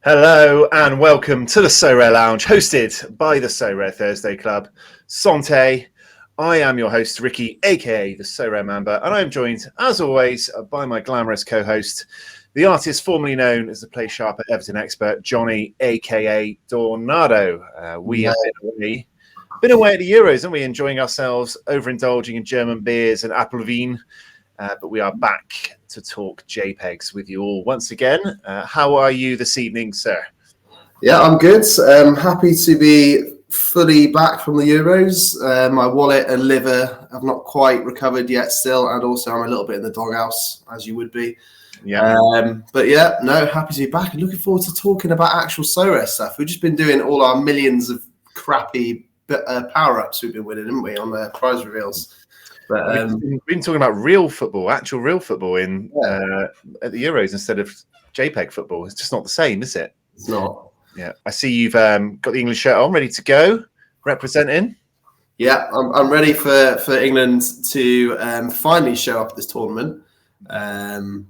Hello and welcome to the Sorare Lounge, hosted by the Sorare Thursday Club. Santé. I am your host, Ricky, aka the Sorare Mamba, and I am joined, as always, by my glamorous co-host, the artist formerly known as the Play Sharper Everton expert, Johnny, aka Dornado. We have been away at the Euros, haven't we? Enjoying ourselves, overindulging in German beers and Appelwein. But we are back to talk JPEGs with you all once again. How are you this evening, sir? Yeah, I'm good. Happy to be fully back from the Euros. My wallet and liver have not quite recovered yet still, and also I'm a little bit in the doghouse, as you would be. Yeah. But yeah, no, happy to be back and looking forward to talking about actual Sorare stuff. We've just been doing all our millions of crappy power-ups we've been winning, haven't we, on the prize reveals. But, we've been talking about real football, actual real football at the Euros instead of JPEG football. It's just not the same, is it? It's not. Yeah, I see you've got the English shirt on, ready to go, representing. Yeah, I'm ready for England to finally show up at this tournament and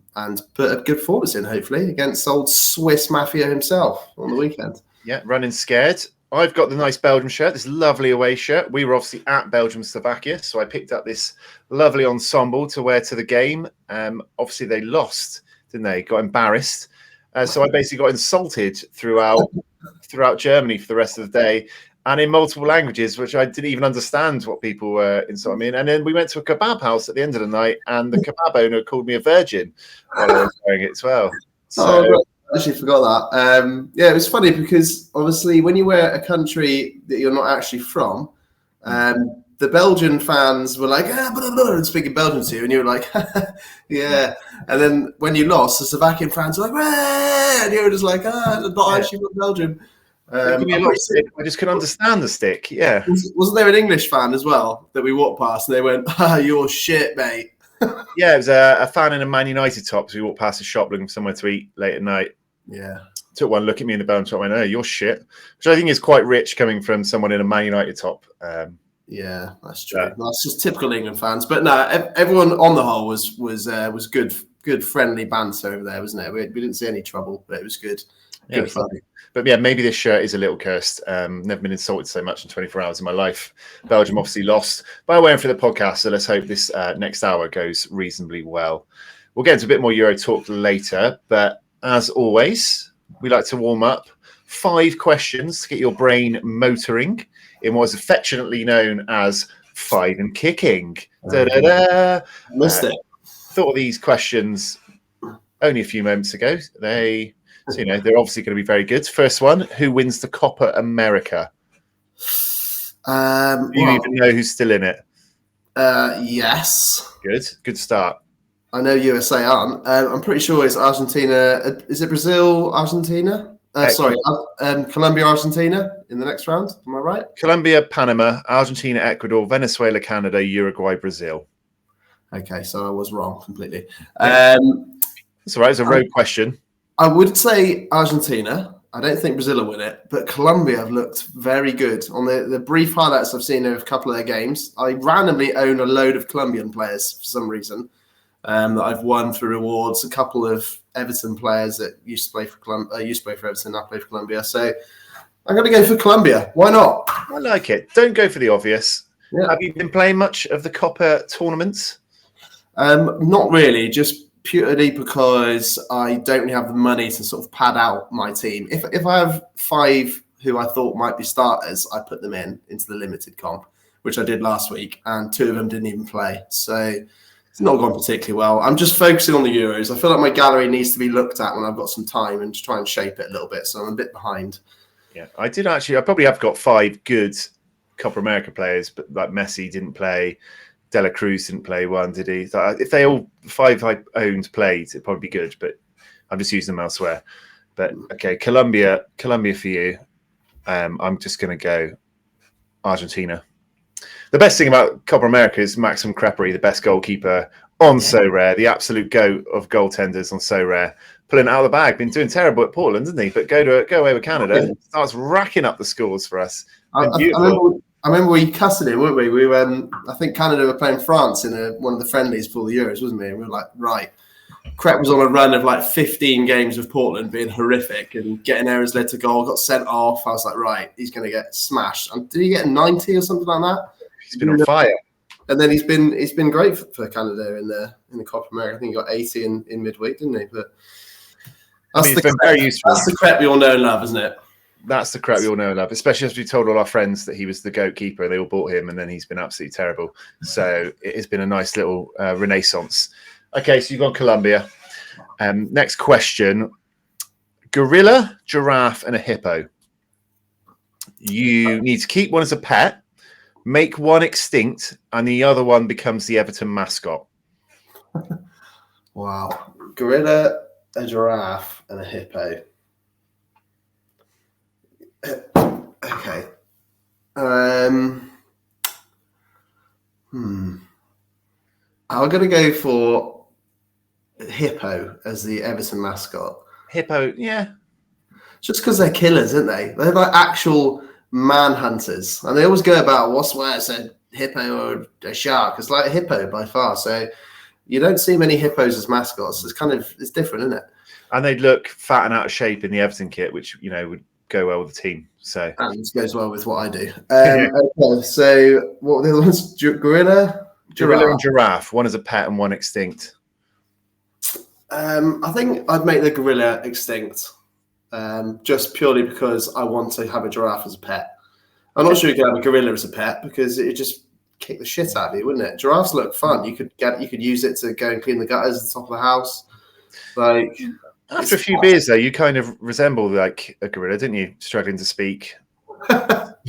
put a good performance in, hopefully, against old Swiss Mafia himself on the weekend. Yeah, running scared. I've got the nice Belgium shirt, this lovely away shirt. We were obviously at Belgium-Slovakia, so I picked up this lovely ensemble to wear to the game. Obviously, they lost, didn't they? Got embarrassed. So I basically got insulted throughout Germany for the rest of the day and in multiple languages, which I didn't even understand what people were insulting me. And then we went to a kebab house at the end of the night, and the kebab owner called me a virgin while I was wearing it as well. So, I actually forgot that. Yeah, it was funny because obviously when you wear a country that you're not actually from, the Belgian fans were like, and speaking Belgian to you, and you were like, yeah. And then when you lost, the Slovakian fans were like, and you were just like, I'm not actually from Belgium. I just couldn't understand the stick. Yeah. Wasn't there an English fan as well that we walked past and they went, you're shit, mate? Yeah, it was a fan in a Man United top. So we walked past a shop looking for somewhere to eat late at night. Yeah. Took one look at me in the Belgian shop and went, oh, you're shit. Which I think is quite rich coming from someone in a Man United top. Yeah, that's true. That's just typical England fans. But no, everyone on the whole was good friendly banter over there, wasn't it? We didn't see any trouble, but it was good. Yeah, good fun. But yeah, maybe this shirt is a little cursed. Never been insulted so much in 24 hours in my life. Belgium obviously lost, but I'm waiting for the podcast, so let's hope this next hour goes reasonably well. We'll get into a bit more Euro talk later, but as always, we like to warm up. 5 questions to get your brain motoring in what is affectionately known as 5 and kicking. Missed it. Thought of these questions only a few moments ago. They're obviously going to be very good. First one, who wins the Copa America? Do you even know who's still in it? Yes. Good start. I know USA aren't. I'm pretty sure it's Argentina. Is it Brazil, Argentina? Colombia, Argentina in the next round. Am I right? Colombia, Panama, Argentina, Ecuador, Venezuela, Canada, Uruguay, Brazil. Okay, so I was wrong completely. That's all right. It's a road question. I would say Argentina. I don't think Brazil will win it, but Colombia have looked very good. On the brief highlights I've seen of a couple of their games, I randomly own a load of Colombian players for some reason that I've won through rewards. A couple of Everton players that used to play for Everton, now play for Colombia. So I'm going to go for Colombia. Why not? I like it. Don't go for the obvious. Yeah. Have you been playing much of the Copa tournaments? Not really, just purely because I don't really have the money to sort of pad out my team. If I have 5 who I thought might be starters, I put them into the limited comp, which I did last week, and 2 of them didn't even play. So it's not gone particularly well. I'm just focusing on the Euros. I feel like my gallery needs to be looked at when I've got some time and to try and shape it a little bit. So I'm a bit behind. Yeah, I probably have got 5 good Copa America players, but like Messi didn't play. De La Cruz didn't play one, did he? So if they all 5 I owned played, it'd probably be good, but I'm just using them elsewhere. But okay, Colombia for you. I'm just going to go Argentina. The best thing about Copa America is Maxim Crepery, the best goalkeeper on Sorare, the absolute GOAT of goaltenders on Sorare, pulling it out of the bag. Been doing terrible at Portland, hasn't he? But go away with Canada, starts racking up the scores for us. I remember we cussed him, weren't we? I think Canada were playing France in one of the friendlies for the Euros, wasn't we? And we were like, right, Crep was on a run of like 15 games with Portland being horrific and getting errors led to goal, got sent off. I was like, right, he's going to get smashed. And did he get 90 or something like that? He's been on fire. And then he's been great for Canada in the Copa America. I think he got 80 in midweek, didn't he? But it's been very useful. That's the Crep we all know and love, isn't it? That's the crap we all know and love, especially as we told all our friends that he was the GOAT keeper. They all bought him, and then he's been absolutely terrible. So it has been a nice little renaissance. Okay, so you've gone Colombia. Next question. Gorilla, giraffe, and a hippo. You need to keep one as a pet, make one extinct, and the other one becomes the Everton mascot. Wow. Gorilla, a giraffe, and a hippo. Okay. I'm going to go for Hippo as the Everton mascot. Hippo, yeah. Just because they're killers, aren't they? They're like actual manhunters. And they always go about, what's worse, a hippo or a shark? It's like a hippo by far. So you don't see many hippos as mascots. It's different, isn't it? And they look fat and out of shape in the Everton kit, which, would go well with the team. So and this goes well with what I do. Okay, so what were the other ones? Gorilla, and giraffe. One is a pet and one extinct. I think I'd make the gorilla extinct, just purely because I want to have a giraffe as a pet. I'm not sure you could have a gorilla as a pet because it would just kick the shit out of you, wouldn't it? Giraffes look fun. You could use it to go and clean the gutters at the top of the house. Like. After a few beers, though, you kind of resemble like a gorilla, didn't you? Struggling to speak,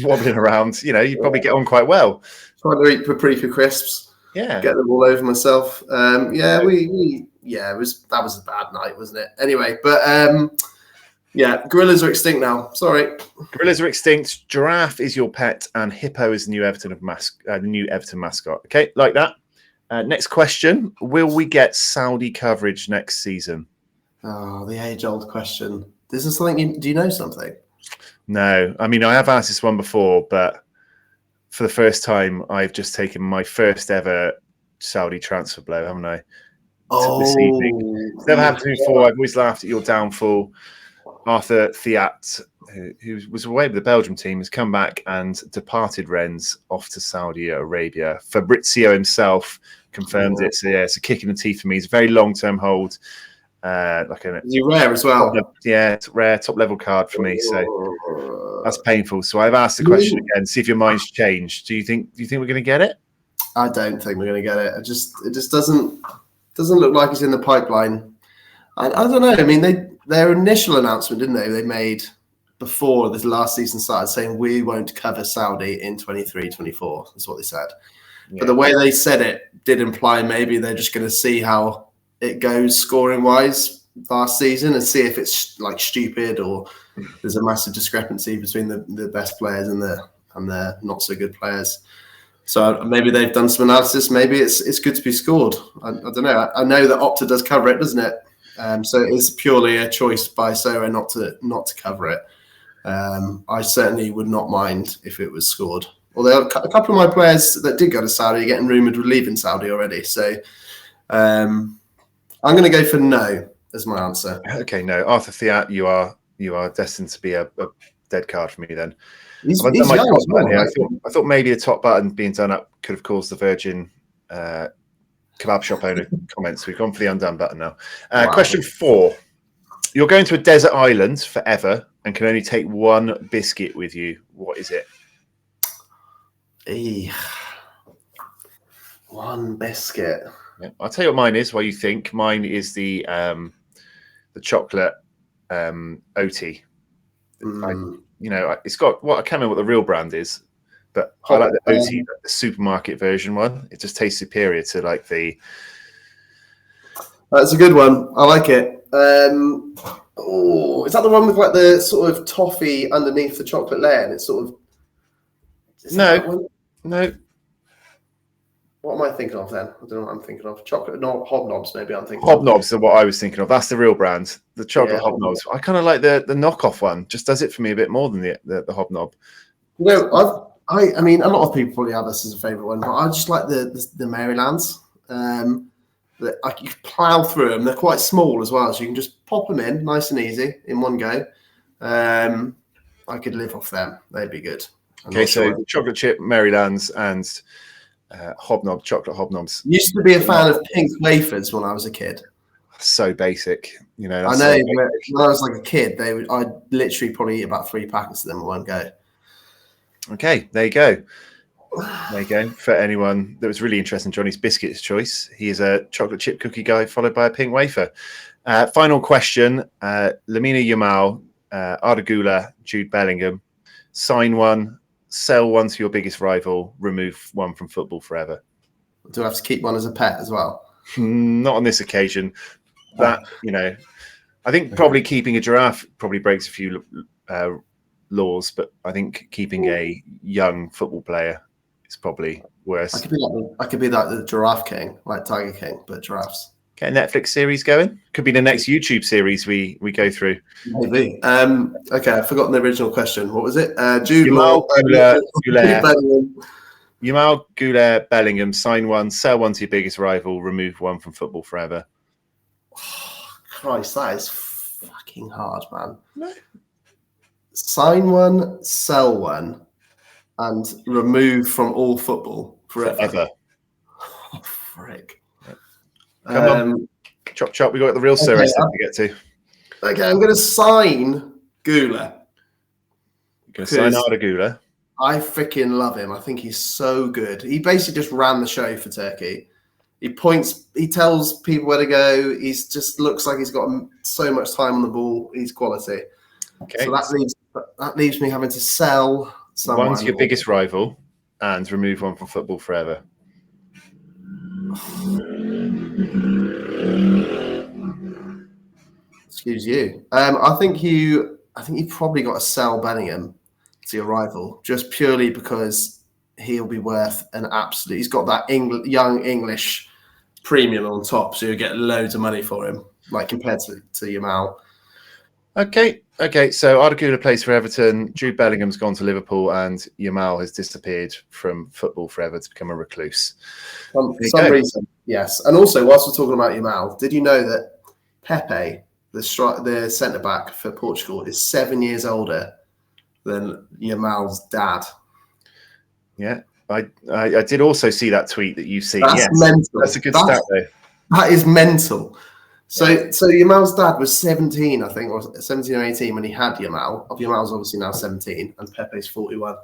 wobbling around. You probably get on quite well. Trying to eat paprika crisps. Yeah, get them all over myself. That was a bad night, wasn't it? Anyway, but gorillas are extinct now. Sorry, gorillas are extinct. Giraffe is your pet, and hippo is the new Everton mascot. Okay, like that. Next question: will we get Saudi coverage next season? Oh, the age-old question. Is this something do you know something? No. I mean, I have asked this one before, but for the first time, I've just taken my first ever Saudi transfer blow, haven't I? This evening. It's never happened to me before. I've always laughed at your downfall. Arthur Thiat, who was away with the Belgium team, has come back and departed Rennes off to Saudi Arabia. Fabrizio himself confirmed it. So, it's a kick in the teeth for me. It's a very long-term hold. You rare as well. It's rare, top level card for me. So that's painful. So I've asked the question again, see if your mind's changed. Do you think we're going to get it? I don't think we're going to get it. It just doesn't look like it's in the pipeline. I don't know. I mean, their initial announcement, didn't they? They made before this last season started, saying we won't cover Saudi in 23-24. That's what they said. Yeah. But the way they said it did imply maybe they're just going to see how it goes scoring wise last season and see if it's like stupid or there's a massive discrepancy between the best players and the not so good players. So maybe they've done some analysis. Maybe it's good to be scored. I don't know. I know that Opta does cover it, doesn't it? So it is purely a choice by Sorare not to cover it. I certainly would not mind if it was scored. Although a couple of my players that did go to Saudi are getting rumoured with leaving Saudi already. So I'm going to go for no as my answer. Okay, no. Arthur Thiat, you are destined to be a dead card for me then. He's young as well, right? I thought maybe the top button being done up could have caused the Virgin kebab shop owner comments. We've gone for the undone button now. Wow. Question 4. You're going to a desert island forever and can only take one biscuit with you. What is it? One biscuit. Yeah. I'll tell you what mine is while you think. Mine is the chocolate OT. It's got I can't remember what the real brand is, but I like the OT, the supermarket version one. It just tastes superior to like the. That's a good one. I like it. Is that the one with like the sort of toffee underneath the chocolate layer? And it's sort of. No. What am I thinking of then? I don't know what I'm thinking of. Chocolate, no, hobnobs. Maybe I'm thinking. Hobnobs are what I was thinking of. That's the real brand. The chocolate hobnobs. I kind of like the knockoff one. Just does it for me a bit more than the hobnob. I mean, a lot of people probably have this as a favourite one, but I just like the Marylands. that you can plough through them. They're quite small as well, so you can just pop them in nice and easy in one go. I could live off them. They'd be good. Okay, so chocolate chip Marylands and chocolate hobnobs. Used to be a fan of pink wafers when I was a kid. So basic, you know. I know. When I was like a kid, I'd literally probably eat about 3 packets of them in one go. Okay, there you go. There you go. For anyone that was really interested in Johnny's biscuits choice, he is a chocolate chip cookie guy followed by a pink wafer. Final question: Lamina Yamal, Arda Güler, Jude Bellingham. Sign one, sell one to your biggest rival, remove one from football forever. Do I have to keep one as a pet as well? Not on this occasion. That, you know, I think probably keeping a giraffe probably breaks a few laws, but I think keeping a young football player is probably worse. I could be like the Giraffe King, like Tiger King, but giraffes. Get a Netflix series going. Could be the next YouTube series we go through. Maybe. Okay, I've forgotten the original question. What was it? Yamal Güler, Bellingham. Sign one, sell one to your biggest rival, remove one from football forever. Oh, Christ, that is fucking hard, man. No. Sign one, sell one, and remove from all football forever. Oh, frick. Come on. Chop, chop. We got the real serious stuff to get to. Okay, I'm going to sign Güler. You're going to sign Arda Güler? I freaking love him. I think he's so good. He basically just ran the show for Turkey. He tells people where to go. He's just looks like he's got so much time on the ball. He's quality. Okay. So that leaves me having to sell someone. One's your biggest rival and remove one from football forever. Excuse you. I think you probably got to sell Bellingham to your rival just purely because he'll be worth an absolute. He's got that young English premium on top, so you'll get loads of money for him, like compared to Yamal. Okay. So Arda Güler plays for Everton. Jude Bellingham's gone to Liverpool, and Yamal has disappeared from football forever to become a recluse. For some reason, yes. And also, whilst we're talking about Yamal, did you know that Pepe, the centre back for Portugal, is 7 years older than Yamal's dad? Yeah, I did also see that tweet that you've seen. That's mental. That's a good stat, though. That is mental. So Yamal's dad was 17, I think, or 17 or 18 when he had Yamal. Yamal's obviously now 17, and Pepe's 41.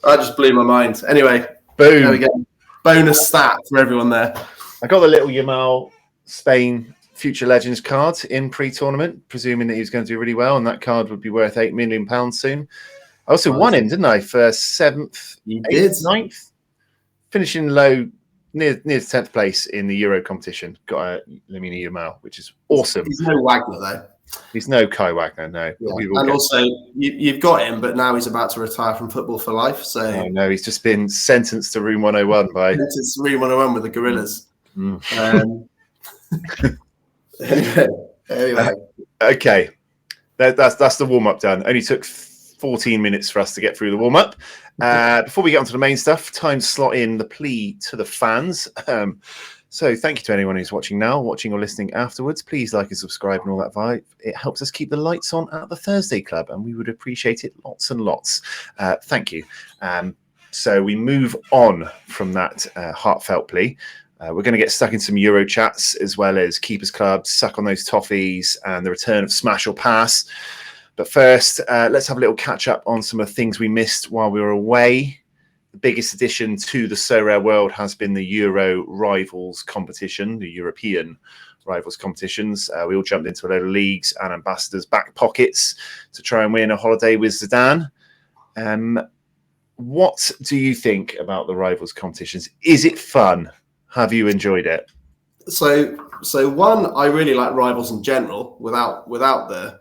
That just blew my mind. Anyway, boom. There we go. Bonus stat for everyone there. I got the little Yamal Spain Future Legends card in pre-tournament, presuming that he was going to do really well, and that card would be worth £8 million soon. I also won him, didn't I, for 7th, 8th, 9th? Finishing low, near 10th place in the Euro competition. Got a Lamine Yamal, which is awesome. He's no Wagner, though. He's no Kai Wagner, no. Yeah. And also, you've got him, but now he's about to retire from football for life. So no, he's just been sentenced to Room 101 by... Sentenced to Room 101 with the Gorillas. Anyway. Okay. That's the warm-up done. Only took 14 minutes for us to get through the warm-up. Before we get onto the main stuff, time to slot in the plea to the fans. So thank you to anyone who's watching now, watching or listening afterwards. Please like and subscribe and all that vibe. It helps us keep the lights on at the Thursday Club, and we would appreciate it lots and lots. Thank you. So we move on from that heartfelt plea. We're going to get stuck in some Euro chats, as well as Keepers Klub, suck on those toffees, and the return of Smash or Pass. But first, let's have a little catch up on some of the things we missed while we were away. The biggest addition to the Sorare world has been the Euro Rivals competition, the European Rivals competitions. We all jumped into a load of leagues and ambassadors' back pockets to try and win a holiday with Zidane. What do you think about the Rivals competitions? Is it fun? Have you enjoyed it? So one, I really like Rivals in general. Without the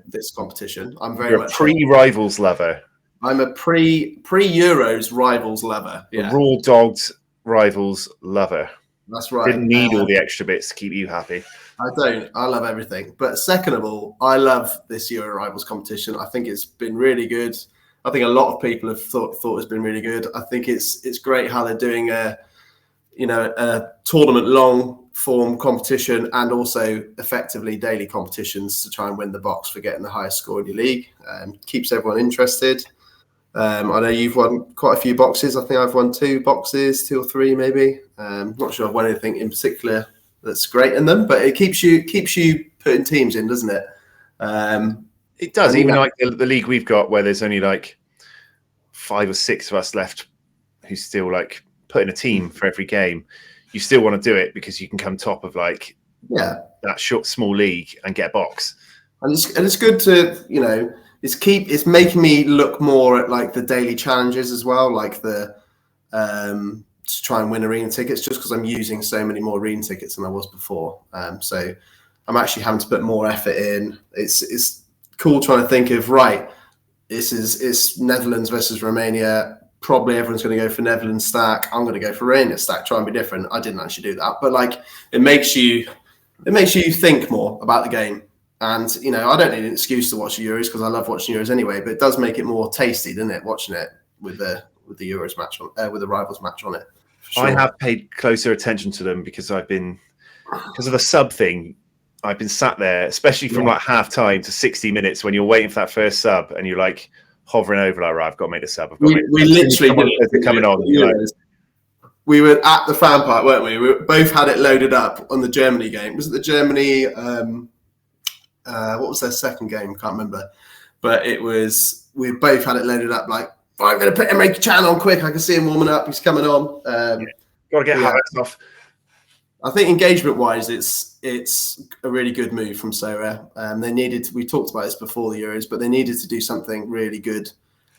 this competition, I'm very much a pre-Rivals lover. I'm a pre-Euros Rivals lover. Yeah. A raw dogged Rivals lover. That's right. Didn't need all the extra bits to keep you happy. I don't. I love everything. But second of all, I love this Euro Rivals competition. I think it's been really good. I think a lot of people have thought it's been really good. I think it's great how they're doing a tournament long form competition and also effectively daily competitions to try and win the box for getting the highest score in your league. Keeps everyone interested. I know you've won quite a few boxes. I think I've won 2 boxes, 2 or 3 maybe. Not sure I've won anything in particular that's great in them, but it keeps you putting teams in, doesn't it? It does. Even like the league we've got, where there's only like 5 or 6 of us left who still like put in a team for every game. You still want to do it because you can come top of like that small league and get a box. And it's good to it's making me look more at like the daily challenges as well, like the to try and win arena tickets, just because I'm using so many more arena tickets than I was before. So I'm actually having to put more effort in. It's cool trying to think of, right, it's Netherlands versus Romania. Probably everyone's going to go for Netherlands stack. I'm going to go for Romania stack. Try and be different. I didn't actually do that, but like it makes you think more about the game. And I don't need an excuse to watch the Euros because I love watching Euros anyway. But it does make it more tasty, doesn't it? Watching it with the Euros match on, with the rivals match on it. Sure. I have paid closer attention to them because of the sub thing. I've been sat there, especially from like half time to 60 minutes when you're waiting for that first sub and you're like hovering over like, right, I've got to make the sub. We literally did coming on. We were at the fan park, weren't we? We both had it loaded up on the Germany game. Was it the Germany? What was their second game? Can't remember. But we both had it loaded up like, I'm going to put Emre Can on quick. I can see him warming up. He's coming on. Got to get highlights off. I think engagement-wise, it's a really good move from Sorare. We talked about this before the Euros, but they needed to do something really good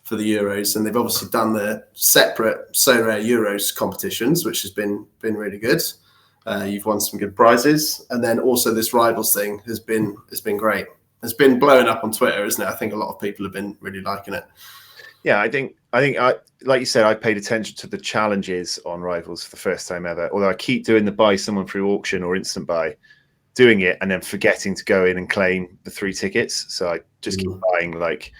for the Euros, and they've obviously done the separate Sorare Euros competitions, which has been really good. You've won some good prizes, and then also this Rivals thing has been great. It's been blowing up on Twitter, isn't it? I think a lot of people have been really liking it. Yeah, I think like you said, I paid attention to the challenges on Rivals for the first time ever. Although I keep doing the buy someone through auction or instant buy, doing it and then forgetting to go in and claim the 3 tickets. So I just keep buying like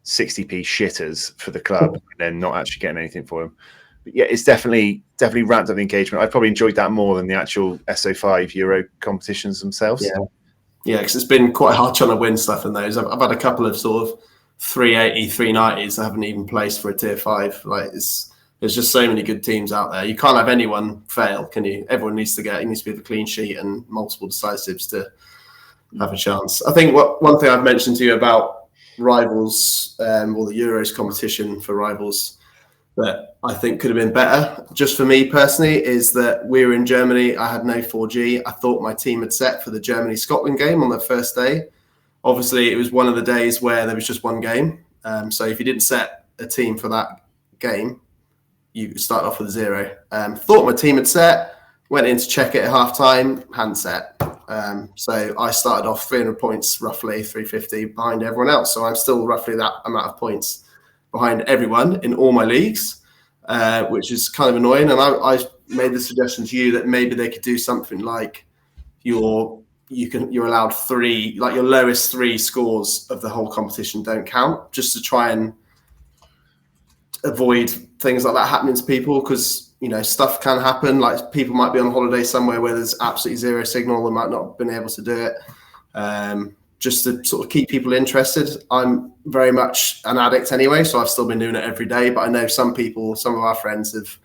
60p shitters for the club and then not actually getting anything for them. But yeah, it's definitely ramped up the engagement. I probably enjoyed that more than the actual SO5 Euro competitions themselves. Yeah, because it's been quite hard trying to win stuff in those. I've had a couple of sort of 380, 390s I haven't even placed for a tier 5. Like there's just so many good teams out there. You can't have anyone fail, can you? Everyone needs to be the clean sheet and multiple decisives to have a chance. I think one thing I've mentioned to you about Rivals or the Euros competition for Rivals that I think could have been better, just for me personally, is that we were in Germany. I had no 4G. I thought my team had set for the Germany-Scotland game on the first day. Obviously, it was one of the days where there was just one game. So if you didn't set a team for that game, you start off with 0. Thought my team had set, went in to check it at half-time, hadn't set. So I started off 300 points, roughly 350 behind everyone else. So I'm still roughly that amount of points behind everyone in all my leagues, which is kind of annoying. And I made the suggestion to you that maybe they could do something like you're allowed 3, like your lowest 3 scores of the whole competition don't count, just to try and avoid things like that happening to people, because stuff can happen. Like people might be on holiday somewhere where there's absolutely 0 signal, they might not have been able to do it. Just to sort of keep people interested. I'm very much an addict anyway, so I've still been doing it every day. But I know some of our friends have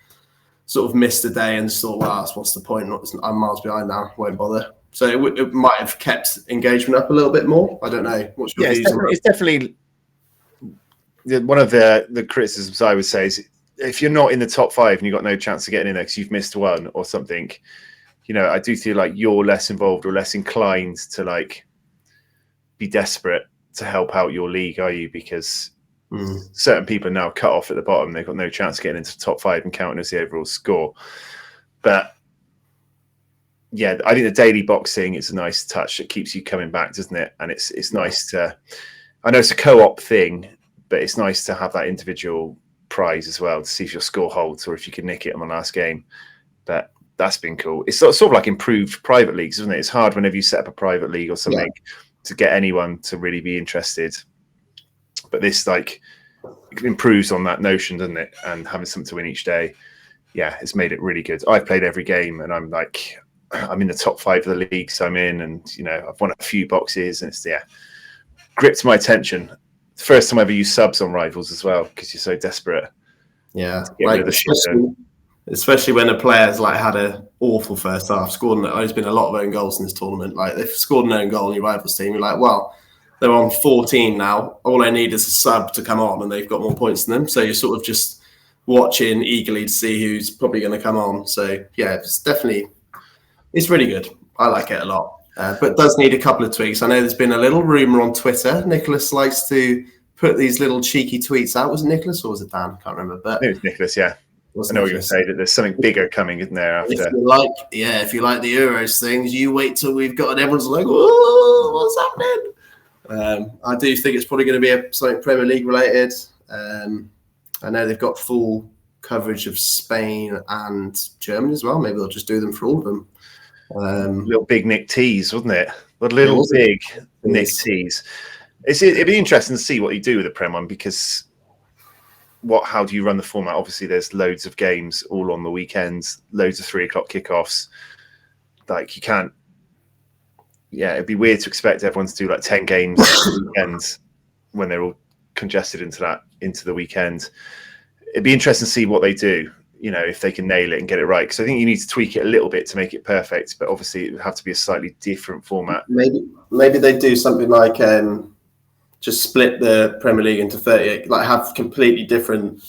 sort of missed a day and just thought, well, what's the point? I'm miles behind now, won't bother. So it might have kept engagement up a little bit more. I don't know. What's your views on that? It's definitely one of the criticisms I would say is if you're not in the top 5 and you've got no chance of getting in there because you've missed one or something, I do feel like you're less involved or less inclined to like be desperate to help out your league, are you? Because certain people are now cut off at the bottom. They've got no chance of getting into the top 5 and counting as the overall score. But yeah, I think the daily boxing is a nice touch. It keeps you coming back, doesn't it? And it's nice to, I know it's a co-op thing, but it's nice to have that individual prize as well to see if your score holds or if you can nick it on the last game. But that's been cool. It's sort of like improved private leagues, isn't it? It's hard whenever you set up a private league or something to get anyone to really be interested. But this like improves on that notion, doesn't it? And having something to win each day. yeah, it's made it really good. I've played every game, and I'm in the top 5 of the leagues I'm in, and I've won a few boxes, and it's gripped my attention. First time I ever used subs on Rivals as well, because you're so desperate. Yeah, to get rid of the especially when a player's had an awful first half, scored. There's been a lot of own goals in this tournament. They've scored an own goal in your Rivals team. You're like, well, they're on 14 now. All I need is a sub to come on, and they've got more points than them. So you're sort of just watching eagerly to see who's probably going to come on. So yeah, it's really good. I like it a lot, but does need a couple of tweaks. I know there's been a little rumor on Twitter. Nicholas likes to put these little cheeky tweets out. Was it Nicholas or was it Dan? I can't remember. But it was Nicholas, yeah. I know you're going to say that there's something bigger coming, isn't there? After, if you like the Euros things, you wait till we've got, and everyone's like, "Whoa, what's happening?" I do think it's probably going to be something Premier League related. I know they've got full coverage of Spain and Germany as well. Maybe they'll just do them for all of them. Little big Nick tease, wasn't it? A little big Nick tease. It'd be interesting to see what you do with the Prem one, because how do you run the format? Obviously, there's loads of games all on the weekends, loads of 3 o'clock kickoffs. You can't. Yeah, it'd be weird to expect everyone to do 10 games on the weekends when they're all congested into the weekend. It'd be interesting to see what they do. If they can nail it and get it right, because I think you need to tweak it a little bit to make it perfect. But obviously, it would have to be a slightly different format. Maybe they do something like just split the Premier League into 38, have completely different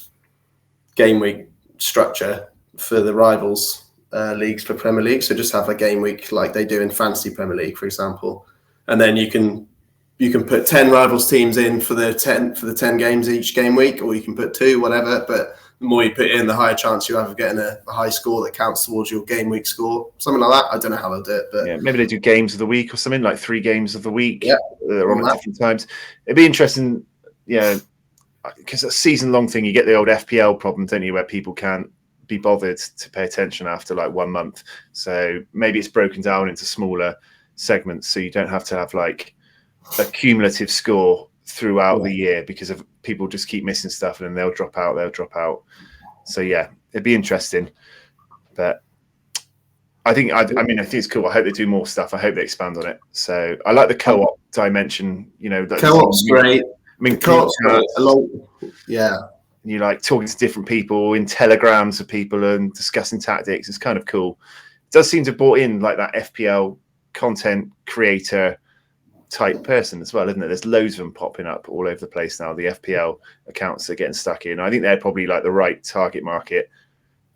game week structure for the Rivals leagues for Premier League. So just have a game week like they do in Fantasy Premier League, for example, and then you can put 10 Rivals teams in for the 10 games each game week, or you can put 2, whatever. But the more you put in, the higher chance you have of getting a high score that counts towards your game week score. Something like that. I don't know how they'll do it, but yeah, maybe they do games of the week or something, 3 games of the week. Yeah, they're on at different times. It'd be interesting, because a season-long thing, you get the old FPL problem, don't you, where people can't be bothered to pay attention after 1 month. So maybe it's broken down into smaller segments, so you don't have to have a cumulative score throughout the year, because of people just keep missing stuff and then they'll drop out. So yeah, it'd be interesting. But I think it's cool. I hope they do more stuff. I hope they expand on it. So I like the co-op dimension. Co-op's great. Co-op's great. Yeah. You talking to different people in telegrams of people and discussing tactics. It's kind of cool. It does seem to have brought in that FPL content creator type person as well, isn't it? There's loads of them popping up all over the place now. The FPL accounts are getting stuck in. I think they're probably the right target market,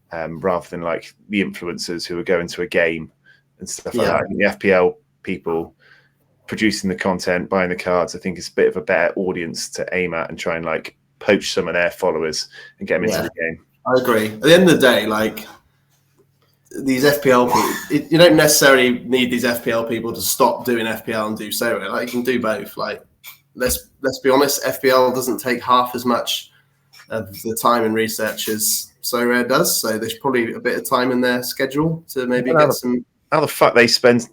rather than the influencers who are going to a game and stuff like that. I think the FPL people producing the content, buying the cards, I think is a bit of a better audience to aim at and try and poach some of their followers and get them into the game. I agree. At the end of the day, these FPL people, you don't necessarily need these FPL people to stop doing FPL and do Sorare. You can do both. Let's be honest, FPL doesn't take half as much of the time and research as Sorare does. So there's probably a bit of time in their schedule to maybe get some. How the fuck they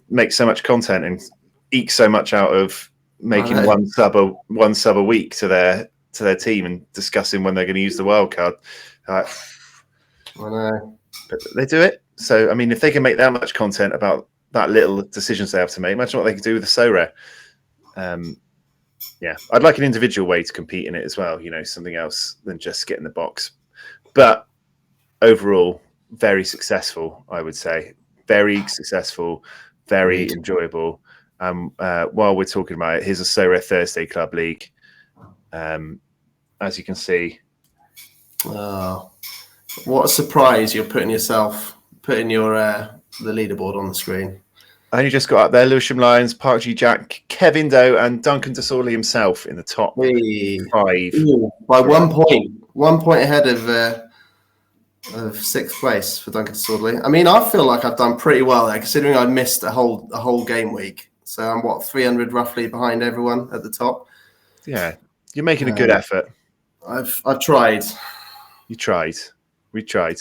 make so much content and eke so much out of making one sub a week to their team and discussing when they're going to use the wild card. I know. But they do it. So, if they can make that much content about that little decisions they have to make, imagine what they could do with the Sorare. Yeah, I'd like an individual way to compete in it as well, something else than just get in the box. But overall, very successful, I would say. Very successful, very enjoyable. While we're talking about it, here's a Sorare Thursday Club League. As you can see. Oh, what a surprise you're putting your the leaderboard on the screen. I only just got up there. Lewisham Lions, Park G Jack, Kevin Doe, and Duncan Desorley himself in the top 5. Ooh, by 1 point. 1 point ahead of 6th place for Duncan Desorley. I feel like I've done pretty well there, considering I missed a whole game week. So I'm 300 roughly behind everyone at the top. Yeah, you're making a good effort. I've tried. You tried. We tried.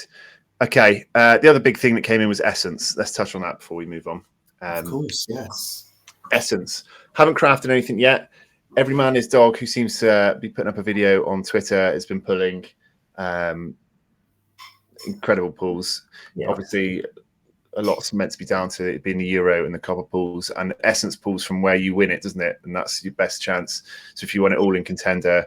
Okay. The other big thing that came in was Essence. Let's touch on that before we move on. Of course, yes. Essence. Haven't crafted anything yet. Every man his dog, who seems to be putting up a video on Twitter, has been pulling incredible pools. Yeah. Obviously, a lot's meant to be down to it being the Euro and the Copper pools, and Essence pools from where you win it, doesn't it? And that's your best chance. So if you want it all in contender,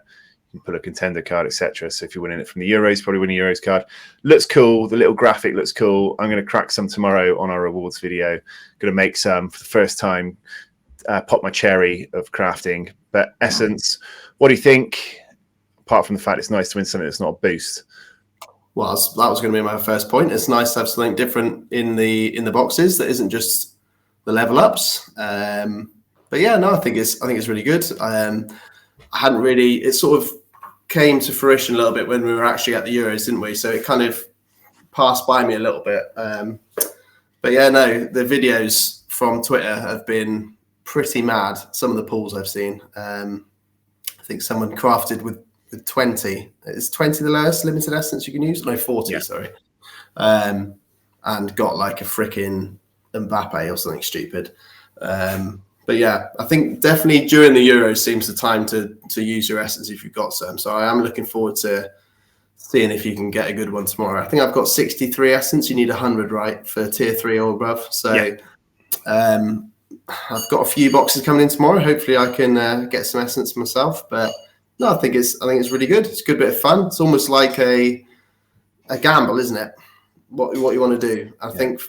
you can put a contender card, etc. So if you're winning it from the Euros, probably win a Euros card. Looks cool. The little graphic looks cool. I'm going to crack some tomorrow on our rewards video. Going to make some for the first time. Pop my cherry of crafting. But Essence, what do you think? Apart from the fact it's nice to win something that's not a boost. Well, that was going to be my first point. It's nice to have something different in the boxes that isn't just the level ups. But yeah, no, I think it's really good. I hadn't really. It sort of came to fruition a little bit when we were actually at the Euros, didn't we? So it kind of passed by me a little bit. But yeah, no, the videos from Twitter have been pretty mad. Some of the pools I've seen. I think someone crafted with 20. Is 20 the lowest limited essence you can use? No, 40, yeah. Sorry. And got like a freaking Mbappe or something stupid. But yeah, I think definitely during the Euros seems the time to use your essence if you've got some. So I am looking forward to seeing if you can get a good one tomorrow. I think I've got 63 essence. You need 100, right, for tier 3 or above. So yeah. I've got a few boxes coming in tomorrow. Hopefully I can get some essence myself. But no, I think it's really good. It's a good bit of fun. It's almost like a gamble, isn't it? What you want to do. I think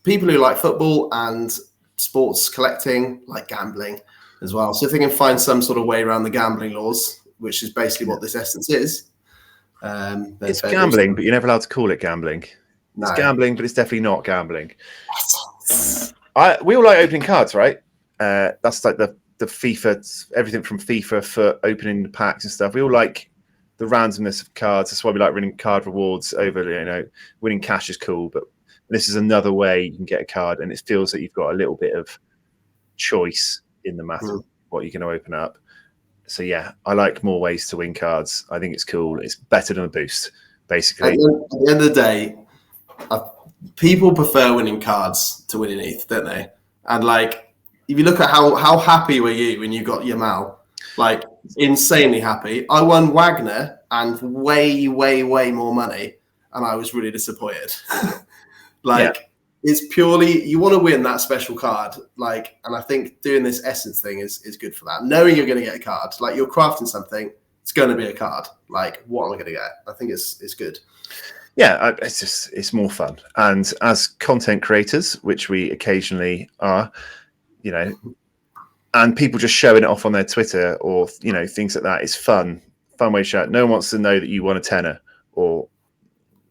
people who like football and sports collecting like gambling as well. So if they can find some sort of way around the gambling laws, which is basically what this essence is. It's gambling, but you're never allowed to call it gambling. No. It's gambling, but it's definitely not gambling. We all like opening cards, right? That's like the FIFA, everything from FIFA for opening the packs and stuff. We all like the randomness of cards. That's why we like winning card rewards over, winning cash is cool, but this is another way you can get a card, and it feels that you've got a little bit of choice in the matter of what you're going to open up. So yeah, I like more ways to win cards. I think it's cool. It's better than a boost, basically. At the end of the day, people prefer winning cards to winning ETH, don't they? And like, if you look at how happy were you when you got Yamal, like insanely happy. I won Wagner and way, way, way more money, and I was really disappointed. It's purely you want to win that special card, and I think doing this essence thing is good for that. Knowing you're going to get a card, like you're crafting something, it's going to be a card. Like, what am I going to get? I think it's good. Yeah, it's more fun. And as content creators, which we occasionally are, and people just showing it off on their Twitter or things like that, it's fun way to show it. No one wants to know that you won a tenner or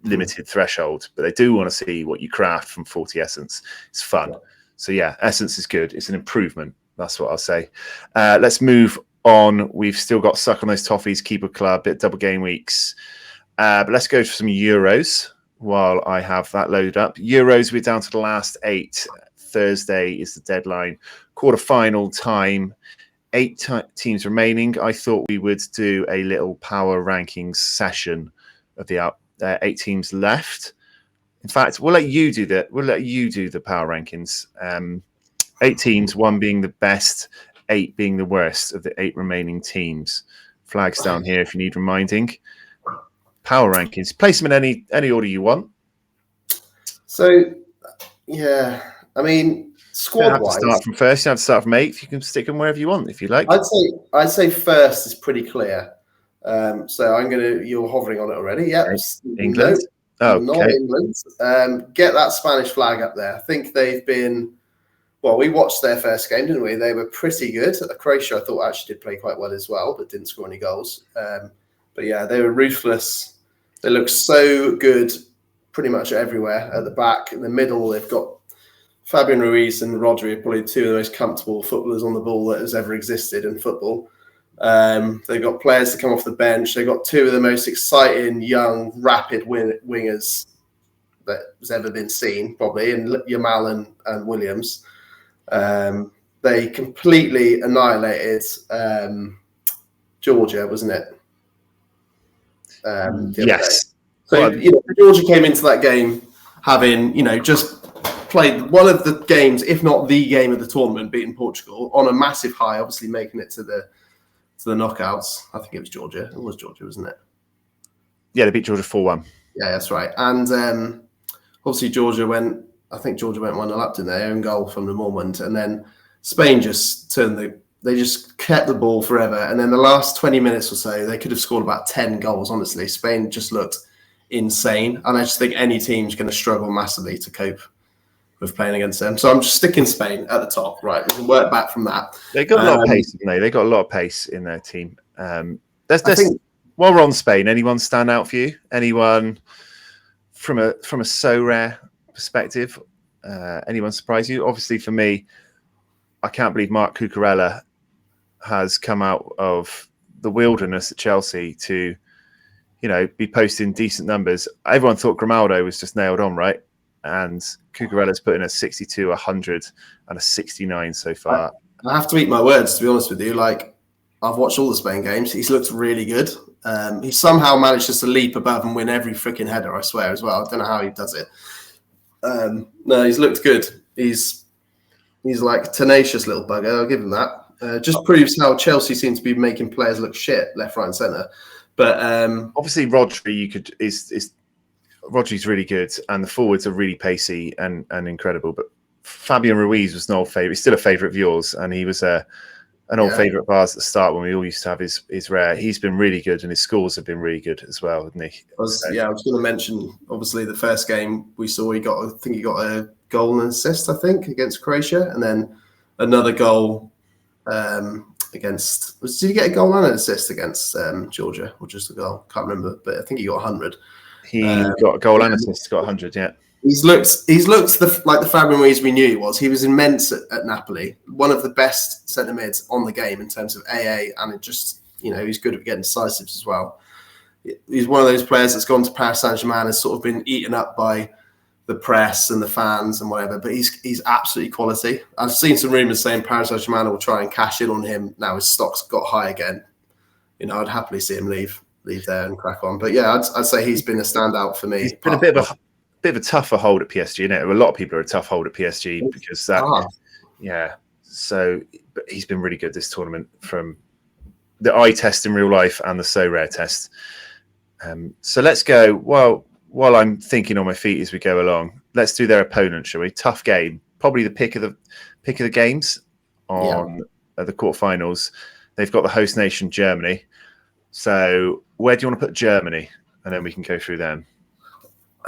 limited threshold, but they do want to see what you craft from 40 essence. It's fun. Yeah. So yeah, essence is good. It's an improvement. That's what I'll say. Let's move on. We've still got stuck on those Toffees, Keeper Klub, bit double game weeks. But let's go for some Euros while I have that loaded up. Euros, we're down to the last 8. Thursday is the deadline. Quarter-final time. 8 teams remaining. I thought we would do a little power rankings session of the 8 teams left. In fact, we'll let you do that. We'll let you do the power rankings. 8 teams, 1 being the best, 8 being the worst of the 8 remaining teams. Flags down here if you need reminding. Power rankings. Place them in any order you want. So, yeah, I mean, squad-wise, you have to start from first. You have to start from 8th. You can stick them wherever you want if you like. I'd say first is pretty clear. So you're hovering on it already. Yep. England. No, not England. Get that Spanish flag up there. I think they've been, we watched their first game, didn't we? They were pretty good. Croatia, I thought, actually did play quite well as well, but didn't score any goals. But yeah, they were ruthless. They look so good pretty much everywhere. At the back, in the middle, they've got Fabian Ruiz and Rodri, probably 2 of the most comfortable footballers on the ball that has ever existed in football. They've got players to come off the bench. They've got 2 of the most exciting, young, rapid wingers that has ever been seen, probably, in Yamal and Williams. They completely annihilated Georgia, wasn't it? Yes. So, Georgia came into that game having, just played one of the games, if not the game of the tournament, beating Portugal on a massive high, obviously making it to the knockouts. I think it was Georgia. It was Georgia, wasn't it? Yeah, they beat Georgia 4-1. Yeah, that's right. And obviously Georgia went 1-0 up, didn't they? Own goal from the moment. And then Spain just they just kept the ball forever. And then the last 20 minutes or so, they could have scored about 10 goals, honestly. Spain just looked insane. And I just think any team's going to struggle massively to cope with playing against them. So I'm just sticking Spain at the top. Right, we can work back from that. They got a lot of pace, didn't they? They got a lot of pace in their team. While we're on Spain, anyone stand out for you? Anyone from a Sorare perspective? Anyone surprise you? Obviously, for me, I can't believe Mark Cucurella has come out of the wilderness at Chelsea to, be posting decent numbers. Everyone thought Grimaldo was just nailed on, right? And Cucurella's put in a 62, 100, and a 69 so far. I have to eat my words, to be honest with you. Like, I've watched all the Spain games. He's looked really good. He somehow manages to leap above and win every freaking header, I swear, as well. I don't know how he does it. No, he's looked good. He's like a tenacious little bugger. I'll give him that. Just proves how Chelsea seem to be making players look shit left, right, and centre. But obviously, Rodri's really good, and the forwards are really pacey and incredible. But Fabian Ruiz was an old favourite. He's still a favourite of yours, and he was an old favourite of ours at the start when we all used to have his rare. He's been really good, and his scores have been really good as well, hasn't he? I was going to mention, obviously, the first game we saw, he got a goal and an assist, against Croatia, and then another goal against. Did he get a goal and an assist against Georgia, or just a goal? Can't remember, but I think he got 100. He got a goal and assist, got 100, yeah. He's looked like the Fabian Ruiz we knew he was. He was immense at Napoli, one of the best centre mids on the game in terms of AA, and it just, he's good at getting decisives as well. He's one of those players that's gone to Paris Saint-Germain, has sort of been eaten up by the press and the fans and whatever, but he's absolutely quality. I've seen some rumours saying Paris Saint-Germain will try and cash in on him now his stock's got high again. I'd happily see him leave there and crack on. But yeah, I'd say he's been a standout for me. He's been a bit of a tougher hold at PSG, isn't it? A lot of people are a tough hold at PSG because that, So, but he's been really good this tournament, from the eye test in real life and the Sorare test. So let's go. While I'm thinking on my feet as we go along, let's do their opponent, shall we? Tough game, probably the pick of the games on the quarterfinals. They've got the host nation Germany. So where do you want to put Germany, and then we can go through them?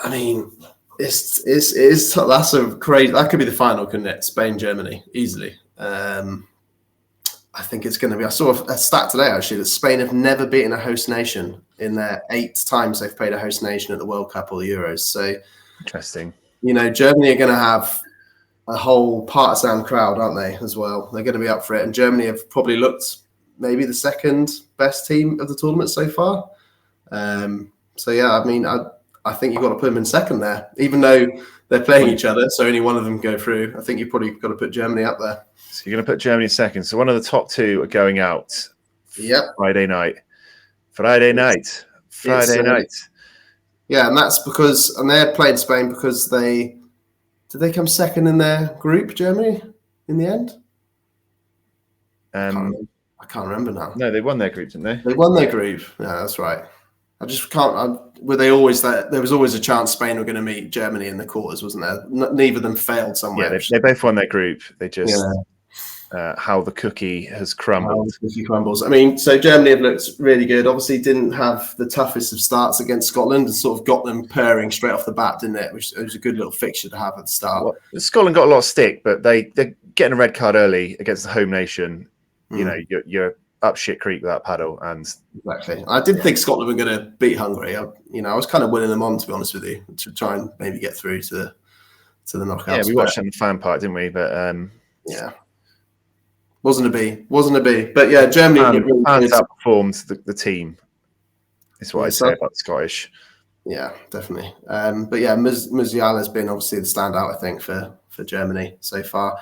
I mean, that's a crazy. That could be the final, couldn't it? Spain, Germany, easily. I think it's going to be. I saw a stat today actually that Spain have never beaten a host nation in their 8 times they've played a host nation at the World Cup or the Euros. So interesting. Germany are going to have a whole partisan crowd, aren't they? As well, they're going to be up for it. And Germany have probably looked maybe the second best team of the tournament so far. So yeah, I mean, I think you've got to put them in second there, even though they're playing each other. So only one of them go through. I think you've probably got to put Germany up there. So you're going to put Germany second. So one of the top 2 are going out. Yep. Friday night. Yeah, and that's because, and they're playing Spain because did they come second in their group, Germany, in the end? I can't remember now. No, they won their group, didn't they? They won their group. Yeah, that's right. I just can't. Were they always that? There was always a chance Spain were going to meet Germany in the quarters, wasn't there? Neither of them failed somewhere. Yeah, they both won their group. They just how the cookie has crumbled. How the cookie crumbles. I mean, so Germany have looked really good. Obviously, didn't have the toughest of starts against Scotland, and sort of got them purring straight off the bat, didn't it? Which it was a good little fixture to have at the start. Well, Scotland got a lot of stick, but they're getting a red card early against the home nation. You're up shit creek with that paddle, and exactly. I did think Scotland were going to beat Hungary. I was kind of winning them on, to be honest with you, to try and maybe get through to the knockouts. Yeah, we watched on the fan part, didn't we? But wasn't a B. But yeah, Germany fans outperformed the team. Is what I'd say about the Scottish. Yeah, definitely. But yeah, Musiala has been obviously the standout, I think, for Germany so far.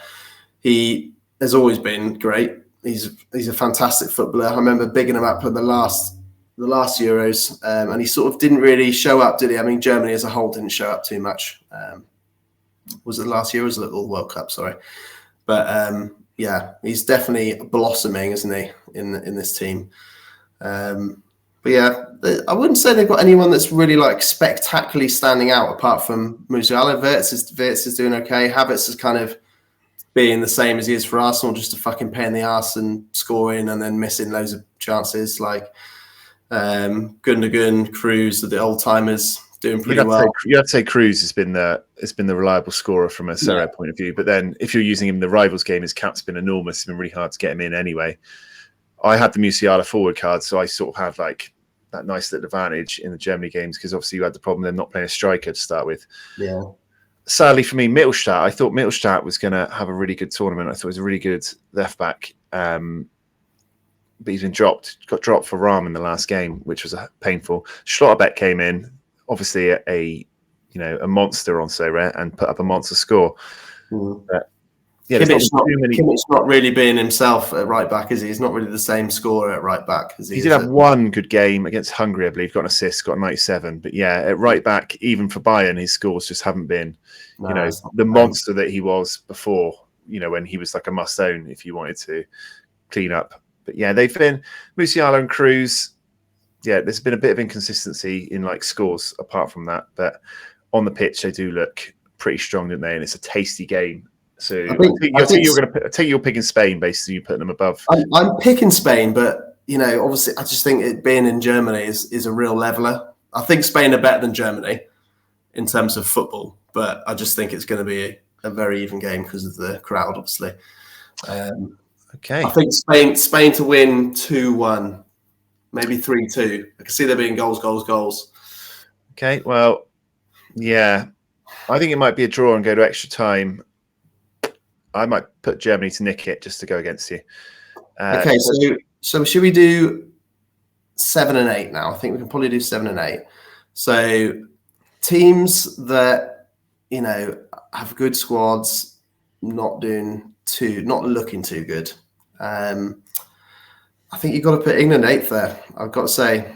He has always been great. He's a fantastic footballer. I remember bigging him up at the last Euros, and he sort of didn't really show up, did he? I mean, Germany as a whole didn't show up too much. Was it last year? Or was it the World Cup? Sorry, but yeah, he's definitely blossoming, isn't he, in this team? But yeah, I wouldn't say they've got anyone that's really like spectacularly standing out apart from Musiala. Wirtz is doing okay. Havertz is kind of being the same as he is for Arsenal, just a fucking pain in the ass and scoring and then missing loads of chances. Like Gundogan, Cruz, the old timers doing pretty well. You have to say Cruz has been the reliable scorer from a Sorare point of view. But then if you're using him in the rivals game, his cap's been enormous. It's been really hard to get him in anyway. I had the Musiala forward card, so I sort of had like that nice little advantage in the Germany games because obviously you had the problem of them not playing a striker to start with. Yeah. Sadly for me, Mittelstadt, I thought Mittelstadt was going to have a really good tournament. I thought it was a really good left back, but he's been dropped. Got dropped for Rahm in the last game, which was painful. Schlotterbeck came in, obviously a monster on Sorare and put up a monster score. But, yeah, Kimmich's not really being himself at right back, is he? He's not really the same scorer at right back as he is. He did have one good game against Hungary, I believe, got an assist, got a 97. But yeah, at right back, even for Bayern, his scores just haven't been, the monster that he was before, when he was like a must-own if you wanted to clean up. But yeah, they've been Musiala and Cruz. Yeah, there's been a bit of inconsistency in like scores apart from that. But on the pitch, they do look pretty strong, don't they? And it's a tasty game. So I think you're picking Spain, basically. You putting them above. I'm picking Spain, but obviously, I just think it being in Germany is a real leveler. I think Spain are better than Germany in terms of football, but I just think it's going to be a very even game because of the crowd, obviously. Okay, I think Spain to win 2-1, maybe 3-2. I can see there being goals. Okay, well, yeah, I think it might be a draw and go to extra time. I might put Germany to nick it just to go against you. Okay, so should we do 7 and 8 now? I think we can probably do 7 and 8. So teams that have good squads, not looking too good. I think you've got to put England 8th there. I've got to say,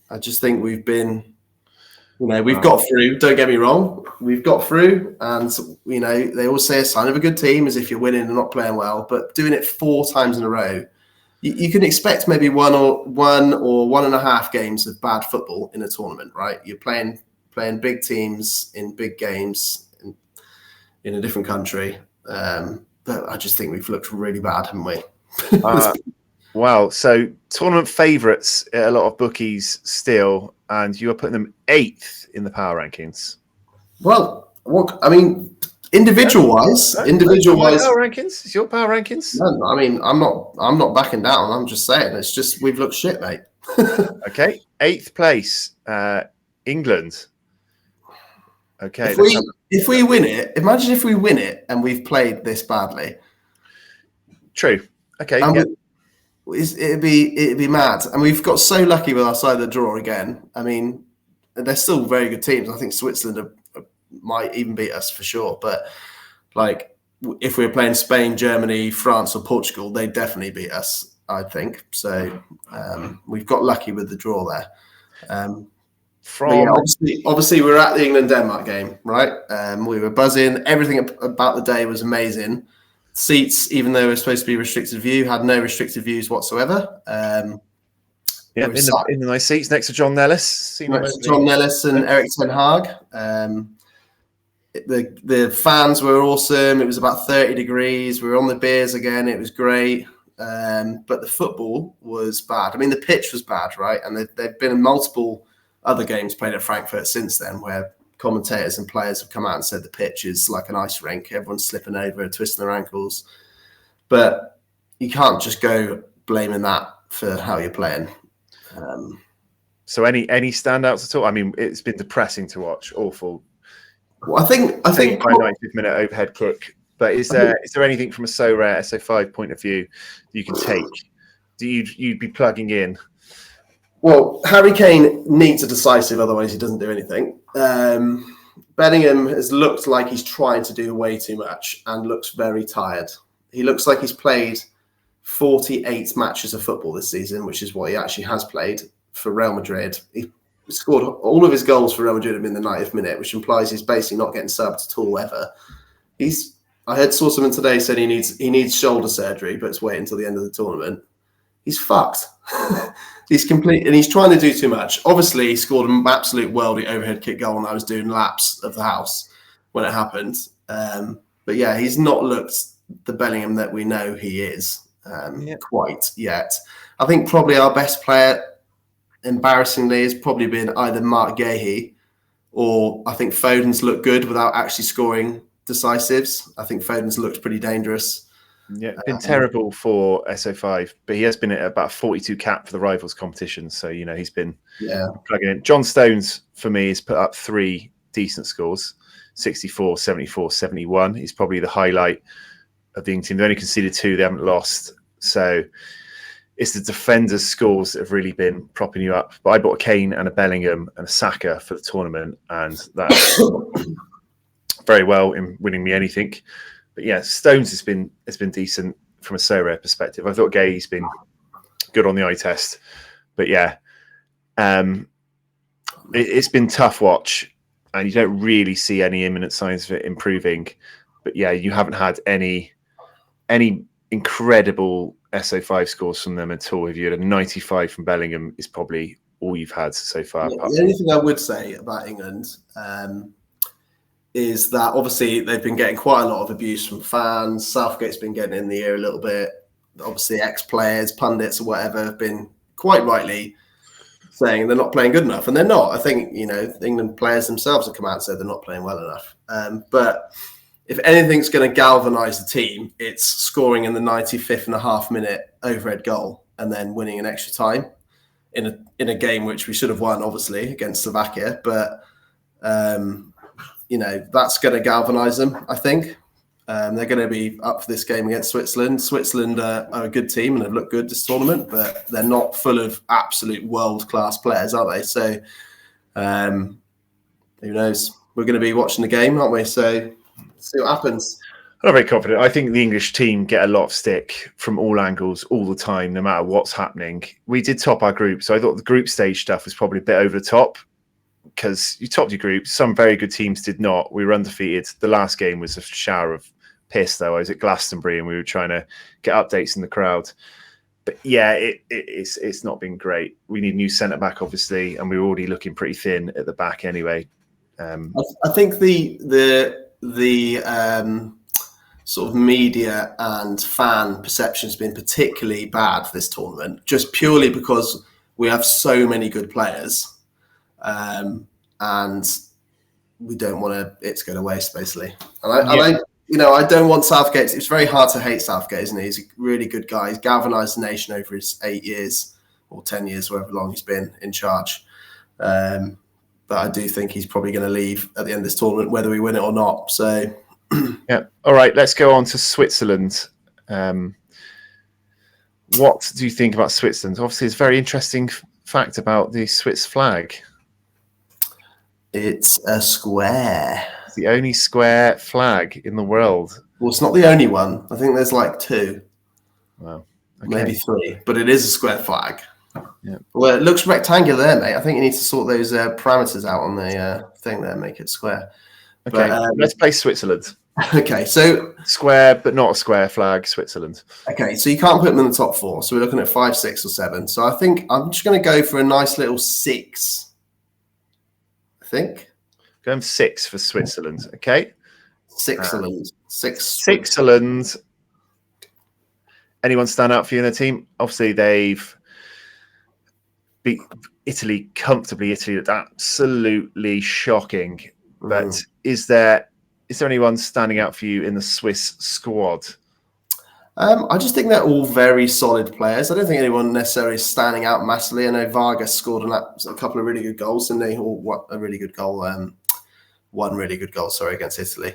I just think we've been. We've got through. Don't get me wrong. We've got through, and they always say a sign of a good team is if you're winning and not playing well. But doing it 4 times in a row, you can expect maybe one or 1.5 games of bad football in a tournament, right? You're playing big teams in big games in a different country, but I just think we've looked really bad, haven't we? Wow. So tournament favourites at a lot of bookies still, and you are putting them 8th in the power rankings. Well, individual-wise. Power rankings? It's your power rankings? No, I'm not backing down. I'm just saying, it's just we've looked shit, mate. Okay, 8th place, England. Okay. If we win it, imagine if we win it and we've played this badly. True. Okay. It'd be mad, and we've got so lucky with our side of the draw again. I mean, they're still very good teams. I think Switzerland might even beat us for sure. But like, if we were playing Spain, Germany, France, or Portugal, they'd definitely beat us. I think so. We've got lucky with the draw there. Obviously, we were at the England-Denmark game, right? We were buzzing. Everything about the day was amazing. Seats, even though we're supposed to be restricted view, had no restricted views whatsoever. In the nice seats next to John Nellis. John Nellis and Eric Ten Hag. The fans were awesome. It was about 30 degrees. We were on the beers again. It was great. But the football was bad. I mean, the pitch was bad, right? And there've been multiple other games played at Frankfurt since then where commentators and players have come out and said the pitch is like an ice rink. Everyone's slipping over and twisting their ankles. But you can't just go blaming that for how you're playing. So any standouts at all? I mean, it's been depressing to watch. Awful. Well, I think by 90th minute overhead kick. But is there anything from a Sorare SO5 point of view you can take? Do you'd be plugging in? Well, Harry Kane needs a decisive, otherwise he doesn't do anything. Bellingham has looked like he's trying to do way too much and looks very tired. He looks like he's played 48 matches of football this season, which is what he actually has played for Real Madrid. He scored all of his goals for Real Madrid in the 90th minute, which implies he's basically not getting subbed at all ever. I heard Sorcerman today said he needs shoulder surgery, but it's waiting until the end of the tournament. He's fucked. He's complete, and he's trying to do too much. Obviously, he scored an absolute worldie overhead kick goal, and I was doing laps of the house when it happened. But yeah, he's not looked the Bellingham that we know he is quite yet. I think probably our best player, embarrassingly, has probably been either Mark Gahey or I think Foden's looked good without actually scoring decisives. I think Foden's looked pretty dangerous. Yeah, been terrible for SO5, but he has been at about 42 cap for the rivals competition. So, he's been plugging in. John Stones, for me, has put up 3 decent scores, 64, 74, 71. He's probably the highlight of the England team. They only conceded 2, they haven't lost. So it's the defenders' scores that have really been propping you up. But I bought a Kane and a Bellingham and a Saka for the tournament, and that's very well in winning me anything. But yeah, Stones has been decent from a Sorare perspective. I thought Gay's been good on the eye test, but yeah, it's been tough watch, and you don't really see any imminent signs of it improving. But yeah, you haven't had any incredible SO5 scores from them at all. If you had a 95 from Bellingham, is probably all you've had so far. Yeah, the only thing I would say about England is that obviously they've been getting quite a lot of abuse from fans. Southgate's been getting in the ear a little bit. Obviously, ex-players, pundits or whatever have been quite rightly saying they're not playing good enough. And they're not. I think, the England players themselves have come out and said they're not playing well enough. But if anything's going to galvanise the team, it's scoring in the 95th and a half minute overhead goal and then winning in extra time in a game which we should have won, obviously, against Slovakia. But that's going to galvanise them, I think. They're going to be up for this game against Switzerland. Switzerland are a good team and have looked good this tournament, but they're not full of absolute world-class players, are they? So who knows? We're going to be watching the game, aren't we? So see what happens. I'm not very confident. I think the English team get a lot of stick from all angles all the time, no matter what's happening. We did top our group, so I thought the group stage stuff was probably a bit over the top, because you topped your group. Some very good teams did not. We were undefeated. The last game was a shower of piss, though. I was at Glastonbury and we were trying to get updates in the crowd. But yeah, it's not been great. We need a new centre back, obviously, and we were already looking pretty thin at the back anyway. I think the sort of media and fan perception has been particularly bad for this tournament, just purely because we have so many good players. And we don't want it to go to waste, basically. And I don't want Southgate. It's very hard to hate Southgate, isn't he? He's a really good guy. He's galvanised the nation over his 8 years or 10 years, however long he's been in charge. But I do think he's probably going to leave at the end of this tournament, whether we win it or not. So, yeah. All right, let's go on to Switzerland. What do you think about Switzerland? Obviously, it's a very interesting fact about the Swiss flag. It's a square. It's the only square flag in the world. Well, it's not the only one. I think there's like 2. Wow. Okay. Maybe 3. But it is a square flag. Yeah. Well, it looks rectangular there, mate. I think you need to sort those parameters out on the thing there and make it square. Okay, but, let's play Switzerland. Okay, so... Square, but not a square flag, Switzerland. Okay, so you can't put them in the top 4. So we're looking at 5, 6 or 7. So I think I'm just going to go for a nice little 6. I think. Going 6 for Switzerland, okay? Switzerland. 6. Switzerland. Anyone stand out for you in the team? Obviously, they've beat Italy comfortably. Italy looked absolutely shocking. But is there anyone standing out for you in the Swiss squad? I just think they're all very solid players. I don't think anyone necessarily is standing out massively. I know Vargas scored a couple of really good goals, and they all a really good goal. One really good goal, against Italy.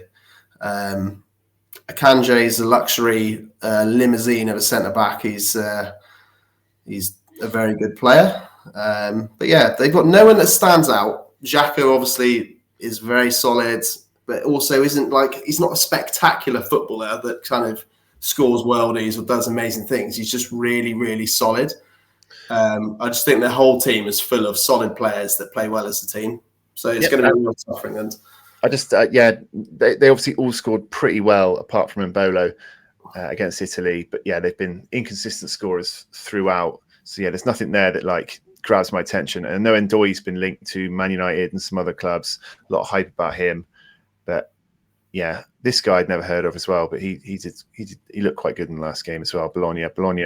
Akanji is a luxury limousine of a centre back. He's a very good player. But yeah, they've got no one that stands out. Xhaka obviously is very solid, but also he's not a spectacular footballer that kind of scores worldies or does amazing things. He's just really, really solid. I just think the whole team is full of solid players that play well as a team. So it's going to be real tough for England. I just, they obviously all scored pretty well, apart from Mbolo against Italy. But yeah, they've been inconsistent scorers throughout. So yeah, there's nothing there that like grabs my attention. And I know Ndoye's been linked to Man United and some other clubs. A lot of hype about him, but yeah, this guy I'd never heard of as well. But he looked quite good in the last game as well. Bologna. Yeah, Bologna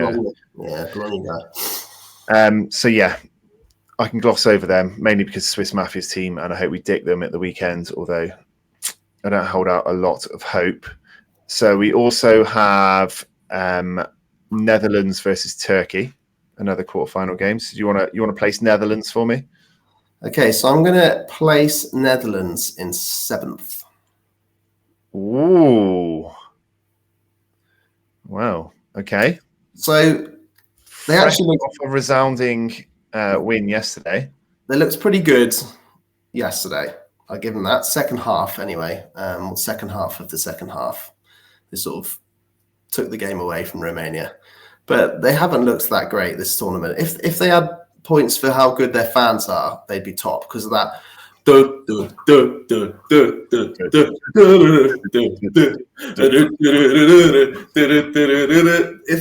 guy. So yeah, I can gloss over them mainly because Swiss Mafia's team, and I hope we dick them at the weekend. Although I don't hold out a lot of hope. So we also have Netherlands versus Turkey, another quarterfinal game. So do you want to place Netherlands for me? Okay, so I'm going to place Netherlands in 7th. Ooh. Wow. Okay. So they actually looked off a resounding win yesterday. They looked pretty good yesterday. I'll give them that. Second half, anyway. Second half of the second half. They sort of took the game away from Romania. But they haven't looked that great this tournament. If they had points for how good their fans are, they'd be top because of that. If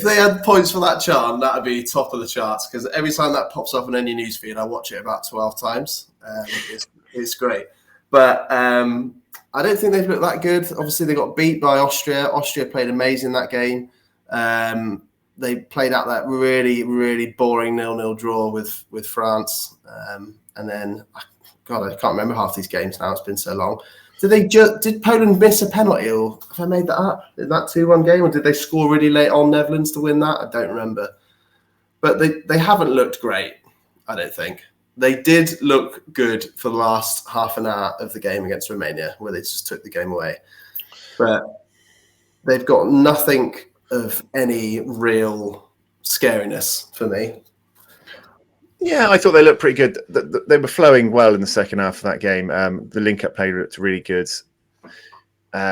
they had points for that chant, that would be top of the charts because every time that pops up on any newsfeed, I watch it about 12 times. It's great. But I don't think they've looked that good. Obviously, they got beat by Austria. Austria played amazing that game. They played out that really, really boring 0-0 draw with France. And then, God, I can't remember half these games now. It's been so long. Did Poland miss a penalty, or have I made that up? In that 2-1 game, or did they score really late on Netherlands to win that? I don't remember. But they haven't looked great, I don't think. They did look good for the last half an hour of the game against Romania, where they just took the game away. But they've got nothing of any real scariness for me. Yeah, I thought they looked pretty good. They were flowing well in the second half of that game. The link-up play looked really good.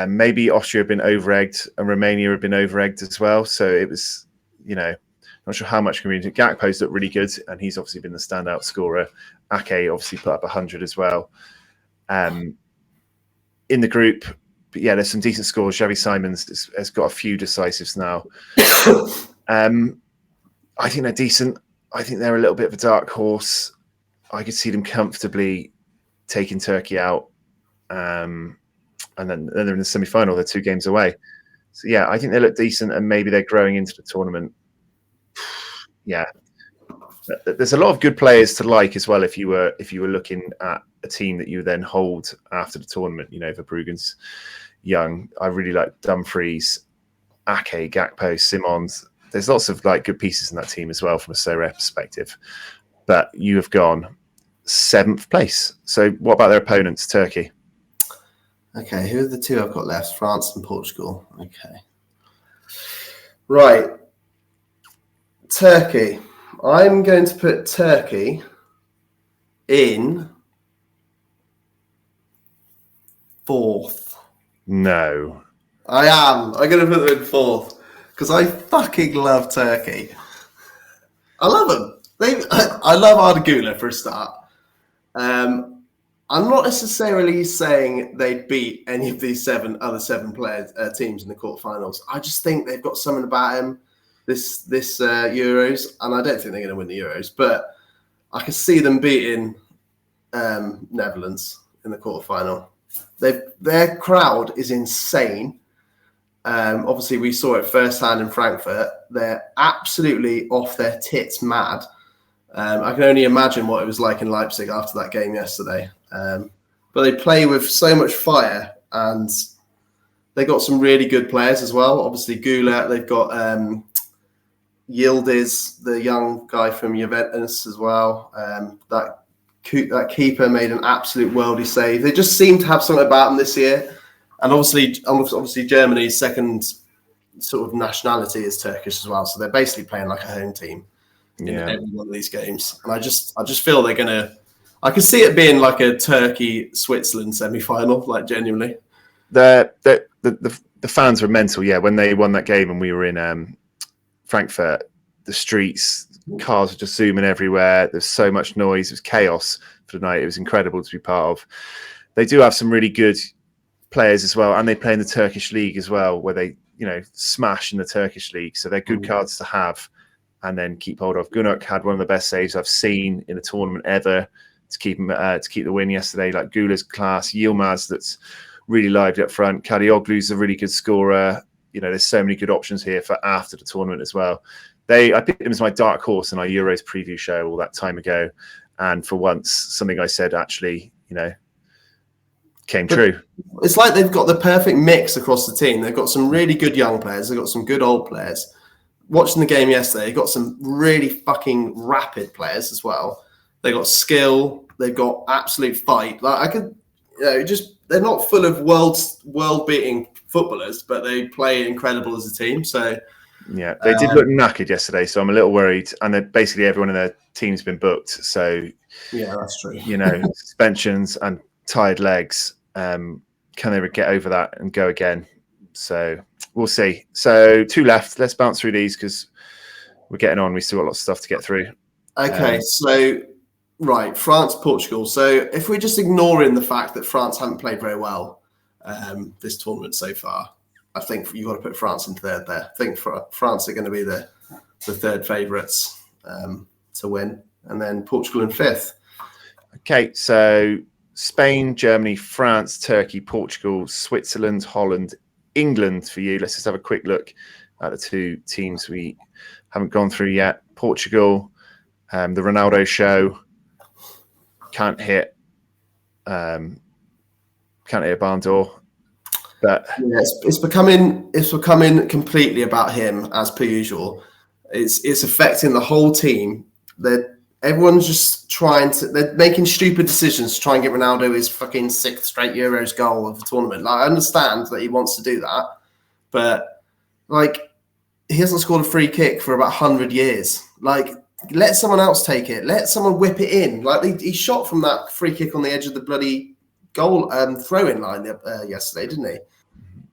Maybe Austria had been over-egged and Romania had been over-egged as well. So it was, not sure how much can be. Gakpo's looked really good, and he's obviously been the standout scorer. Ake obviously put up 100 as well. In the group, but yeah, there's some decent scores. Xavi Simons has got a few decisives now. I think they're decent. I think they're a little bit of a dark horse. I could see them comfortably taking Turkey out. And then they're in the semi-final. They're 2 games away. So, yeah, I think they look decent, and maybe they're growing into the tournament. Yeah. There's a lot of good players to like as well if you were looking at a team that you then hold after the tournament. Verbruggen's young. I really like Dumfries, Ake, Gakpo, Simons. There's lots of good pieces in that team as well from a Sorare perspective. But you have gone 7th place. So what about their opponents, Turkey? Okay, who are the 2 I've got left? France and Portugal. Okay. Right. Turkey. I'm going to put Turkey in 4th. No. I am. I'm going to put them in 4th. Because I fucking love Turkey. I love them. I love Arda Güler for a start. I'm not necessarily saying they'd beat any of these other seven players teams in the quarterfinals. I just think they've got something about them this Euros, and I don't think they're going to win the Euros. But I can see them beating Netherlands in the quarterfinal. Their crowd is insane. Obviously, we saw it firsthand in Frankfurt. They're absolutely off their tits mad. I can only imagine what it was like in Leipzig after that game yesterday. But they play with so much fire, and they got some really good players as well. Obviously, Güler, they've got Yildiz, the young guy from Juventus as well. That keeper made an absolute worldie save. They just seem to have something about them this year. And obviously, Germany's second sort of nationality is Turkish as well. So they're basically playing like a home team in every one of these games. And I just feel they're gonna. I could see it being like a Turkey-Switzerland semi-final, like genuinely. The fans were mental. Yeah, when they won that game and we were in Frankfurt, the streets, cars were just zooming everywhere. There's so much noise. It was chaos for the night. It was incredible to be part of. They do have some really good players as well, and they play in the Turkish league as well, where they smash in the Turkish league. So they're good cards to have. and then keep hold of. Gunnock had one of the best saves I've seen in a tournament ever to keep him to keep the win yesterday. Like Gula's class, Yilmaz that's really lively up front. Kadioglu's a really good scorer. There's so many good options here for after the tournament as well. I picked him as my dark horse in our Euros preview show all that time ago, and for once, something I said actually, came true. It's like they've got the perfect mix across the team. They've got some really good young players. They've got some good old players. Watching the game yesterday, they've got some really fucking rapid players as well. They've got skill. They've got absolute fight. Like they're not full of world-beating footballers, but they play incredible as a team. So yeah, they did look knackered yesterday, so I'm a little worried. And basically everyone in their team's been booked. So yeah, that's true. Suspensions and tired legs. Can they get over that and go again? So we'll see. So 2 left. Let's bounce through these because we're getting on. We still got lots of stuff to get through. Okay, so right, France, Portugal. So if we're just ignoring the fact that France haven't played very well this tournament so far, I think you've got to put France in third there. I think France are going to be the third favourites to win, and then Portugal in fifth. Okay, so Spain, Germany, France, Turkey, Portugal, Switzerland, Holland, England for you. Let's just have a quick look at the 2 teams we haven't gone through yet. Portugal, the Ronaldo show, can't hit a barn door. But yeah, it's becoming completely about him as per usual. It's affecting the whole team. Everyone's just they're making stupid decisions to try and get Ronaldo his fucking 6th straight Euros goal of the tournament. Like, I understand that he wants to do that, but he hasn't scored a free kick for about 100 years. Let someone else take it. Let someone whip it in. He shot from that free kick on the edge of the bloody goal throw-in line yesterday, didn't he?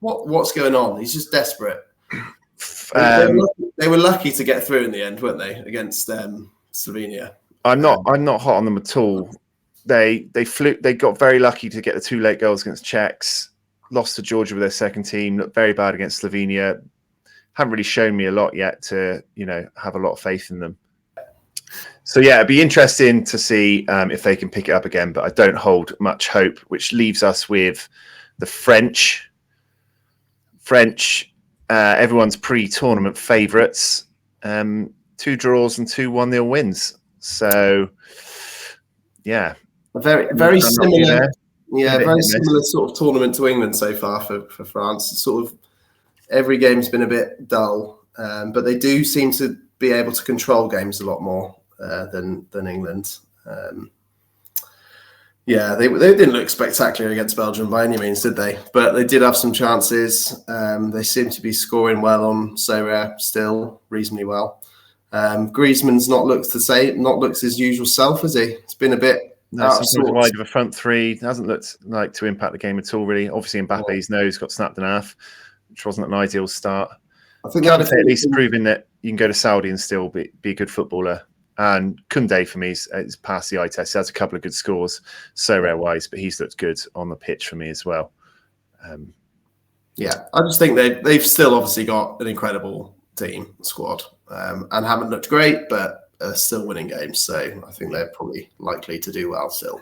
What's going on? He's just desperate. They were lucky to get through in the end, weren't they, against Slovenia? I'm not hot on them at all. They got very lucky to get the 2 late goals against Czechs. Lost to Georgia with their second team. Looked very bad against Slovenia. Haven't really shown me a lot yet to have a lot of faith in them. So yeah, it'd be interesting to see if they can pick it up again, but I don't hold much hope. Which leaves us with the French. Everyone's pre-tournament favourites. 2 draws and 2 1-0 wins. So, yeah, very similar. Yeah, very similar sort of tournament to England so far for France. It's sort of every game's been a bit dull, but they do seem to be able to control games a lot more than England. Yeah, they didn't look spectacular against Belgium by any means, did they? But they did have some chances. They seem to be scoring well on Sorare still, reasonably well. Griezmann's not looked his usual self, has he? It's been a bit sometimes wide of a front three. It hasn't looked like to impact the game at all, really. Obviously, Mbappe's nose got snapped in half, which wasn't an ideal start. I think at least proving that you can go to Saudi and still be a good footballer. And Koundé, for me, is past the eye test. He has a couple of good scores, Sorare-wise, but he's looked good on the pitch for me as well. Yeah, I just think they've still obviously got an incredible team squad and haven't looked great, but are still winning games. So I think they're probably likely to do well still.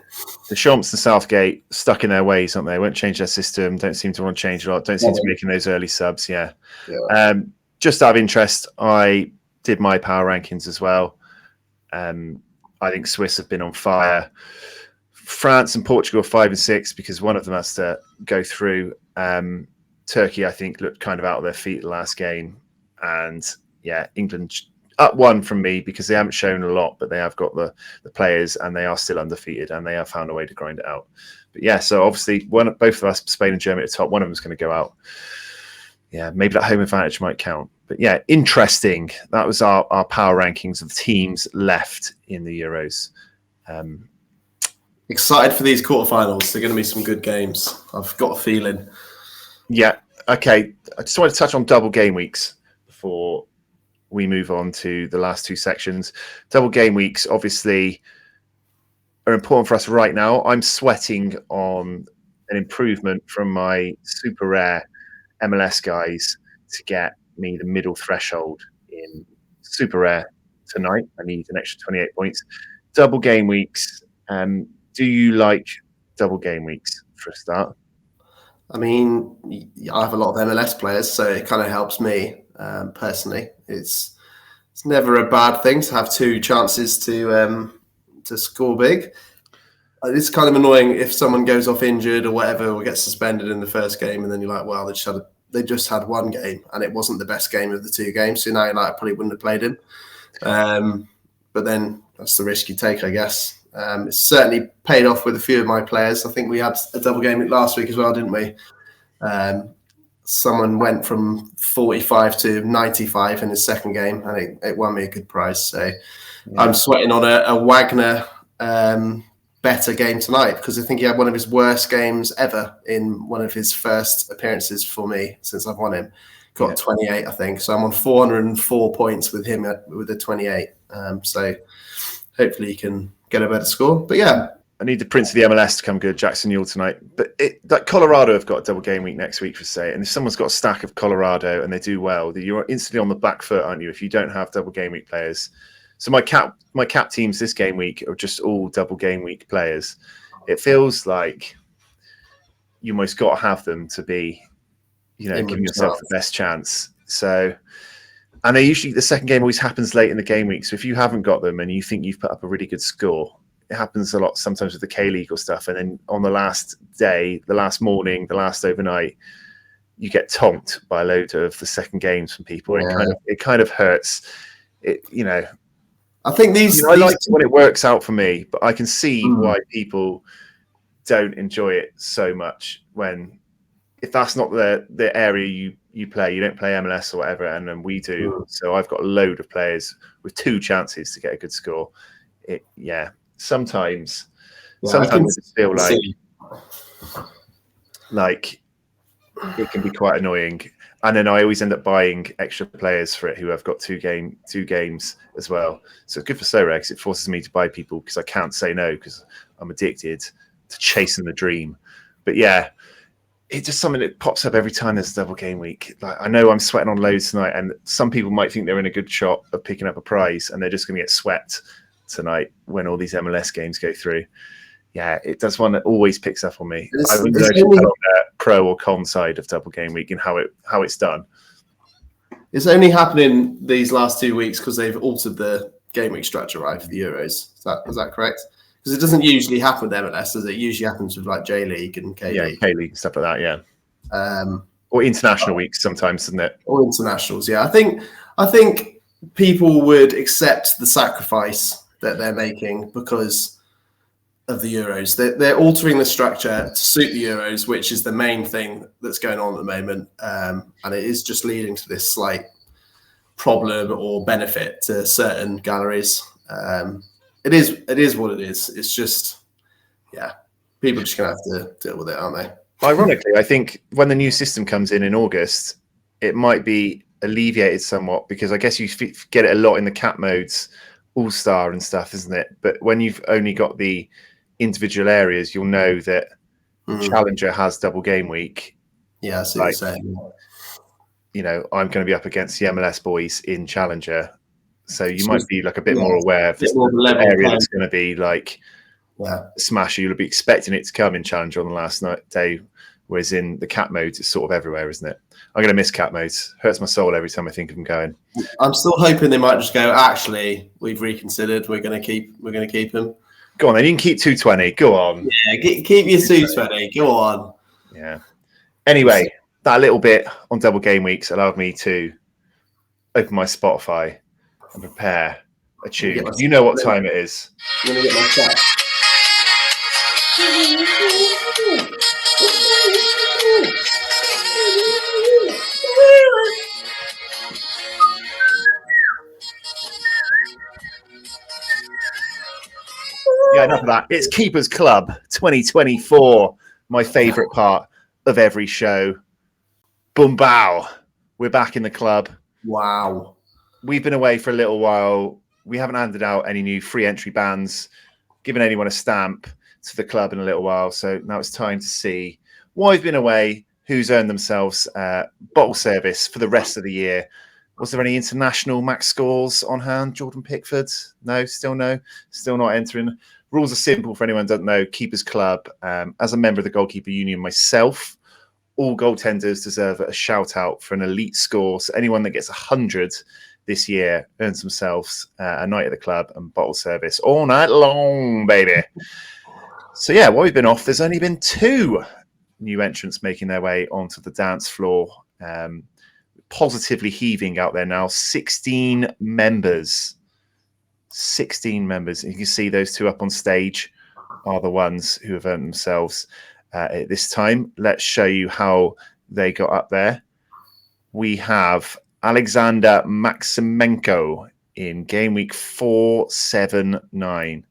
The Champs and Southgate stuck in their ways, aren't they? Won't change their system. Don't seem to want to change a lot. Don't seem to be making those early subs. Yeah. Just out of interest, I did my power rankings as well. I think Swiss have been on fire. France and Portugal 5 and 6 because one of them has to go through. Turkey, I think, looked kind of out of their feet the last game. And yeah, England up 1 from me because they haven't shown a lot, but they have got the players and they are still undefeated and they have found a way to grind it out. But yeah, so obviously both of us, Spain and Germany at the top, one of them is going to go out. Yeah, maybe that home advantage might count. But yeah, interesting. That was our power rankings of teams left in the Euros. Excited for these quarterfinals. They're going to be some good games. I've got a feeling. Yeah. Okay. I just want to touch on double game weeks before we move on to the last 2 sections. Double game weeks, obviously, are important for us right now. I'm sweating on an improvement from my super rare MLS guys to get me the middle threshold in super rare tonight. I need an extra 28 points. Double game weeks. Do you like double game weeks for a start? I mean, I have a lot of MLS players, so it kind of helps me personally. It's never a bad thing to have two chances to score big. It's kind of annoying if someone goes off injured or whatever, or gets suspended in the first game, and then you're like, well, they just had one game, and it wasn't the best game of the two games. So now you're like, I probably wouldn't have played him. But then that's the risk you take, I guess. It's certainly paid off with a few of my players. I think we had a double game last week as well, didn't we? Someone went from 45 to 95 in his second game, and it won me a good prize. So I'm sweating on a Wagner better game tonight, because I think he had one of his worst games ever in one of his first appearances for me since I've won him. Got 28, I think. So I'm on 404 points with him with a 28. So hopefully he can get a better score. But yeah. I need the Prince of the MLS to come good, Jackson Newell tonight. But Colorado have got a double game week next week, for say. And if someone's got a stack of Colorado and they do well, you're instantly on the back foot, aren't you, if you don't have double game week players? So my cap teams this game week are just all double game week players. It feels like you almost got to have them to be, giving yourself the best chance. So, and the second game always happens late in the game week. So if you haven't got them and you think you've put up a really good score, it happens a lot sometimes with the K-League or stuff. And then on the last day, the last morning, the last overnight, you get tonked by a load of the second games from people. Yeah. It kind of hurts. I think I like when it works out for me, but I can see why people don't enjoy it so much if that's not the area you play. You don't play MLS or whatever, and then we do. So I've got a load of players with two chances to get a good score. Sometimes I just feel like it can be quite annoying. And then I always end up buying extra players for it who have got two games as well. So it's good for Sorare because it forces me to buy people because I can't say no because I'm addicted to chasing the dream. But yeah, it's just something that pops up every time there's a double game week. Like, I know I'm sweating on loads tonight, and some people might think they're in a good shot of picking up a prize, and they're just going to get swept tonight when all these MLS games go through. Yeah, it does one that always picks up on me. I wouldn't know if you're on the pro or con side of double game week and how it's done. It's only happening these last 2 weeks because they've altered the game week structure, right, for the Euros. Is that correct? Because it doesn't usually happen with MLS, does it? It usually happens with like J League and K League. Yeah, K League and stuff like that. Yeah. Or international weeks sometimes, isn't it? Or internationals. Yeah, I think people would accept the sacrifice that they're making because of the Euros. They're altering the structure to suit the Euros, which is the main thing that's going on at the moment. And it is just leading to this slight problem or benefit to certain galleries. It is what it is. It's just, people are just going to have to deal with it, aren't they? Ironically, I think when the new system comes in August, it might be alleviated somewhat because I guess you get it a lot in the cap modes, All-Star and stuff, isn't it? But when you've only got the individual areas, you'll know that Challenger has double game week. Yeah, I see what you're saying. I'm going to be up against the MLS boys in Challenger. So you might be like a bit more aware of the area that's going to be like smasher. You'll be expecting it to come in Challenger on the last day, whereas in the cap modes, it's sort of everywhere, isn't it? I'm going to miss cap modes. Hurts my soul every time I think of them going. I'm still hoping they might just go, actually, we've reconsidered. We're going to keep him. Go on, then. You can keep 220. Go on. Yeah, keep your 220. Go on. Yeah. Anyway, that little bit on double game weeks allowed me to open my Spotify and prepare a tune. You know what time it is. I'm going to get my chat. Yeah, enough of that. It's Keepers Klub 2024, my favourite part of every show. Boom bow. We're back in the club. Wow. We've been away for a little while. We haven't handed out any new free entry bands, given anyone a stamp to the club in a little while. So now it's time to see why we've been away, who's earned themselves bottle service for the rest of the year. Was there any international max scores on hand? Jordan Pickford? No, still not entering. Rules are simple for anyone who doesn't know. Keepers Klub. As a member of the Goalkeeper Union myself, all goaltenders deserve a shout out for an elite score. So anyone that gets 100 this year earns themselves a night at the club and bottle service all night long, baby. So yeah, while we've been off, there's only been 2 new entrants making their way onto the dance floor. Positively heaving out there now. 16 members. 16 members. You can see those 2 up on stage are the ones who have earned themselves at this time. Let's show you how they got up there. We have Alexander Maximenko in game week 479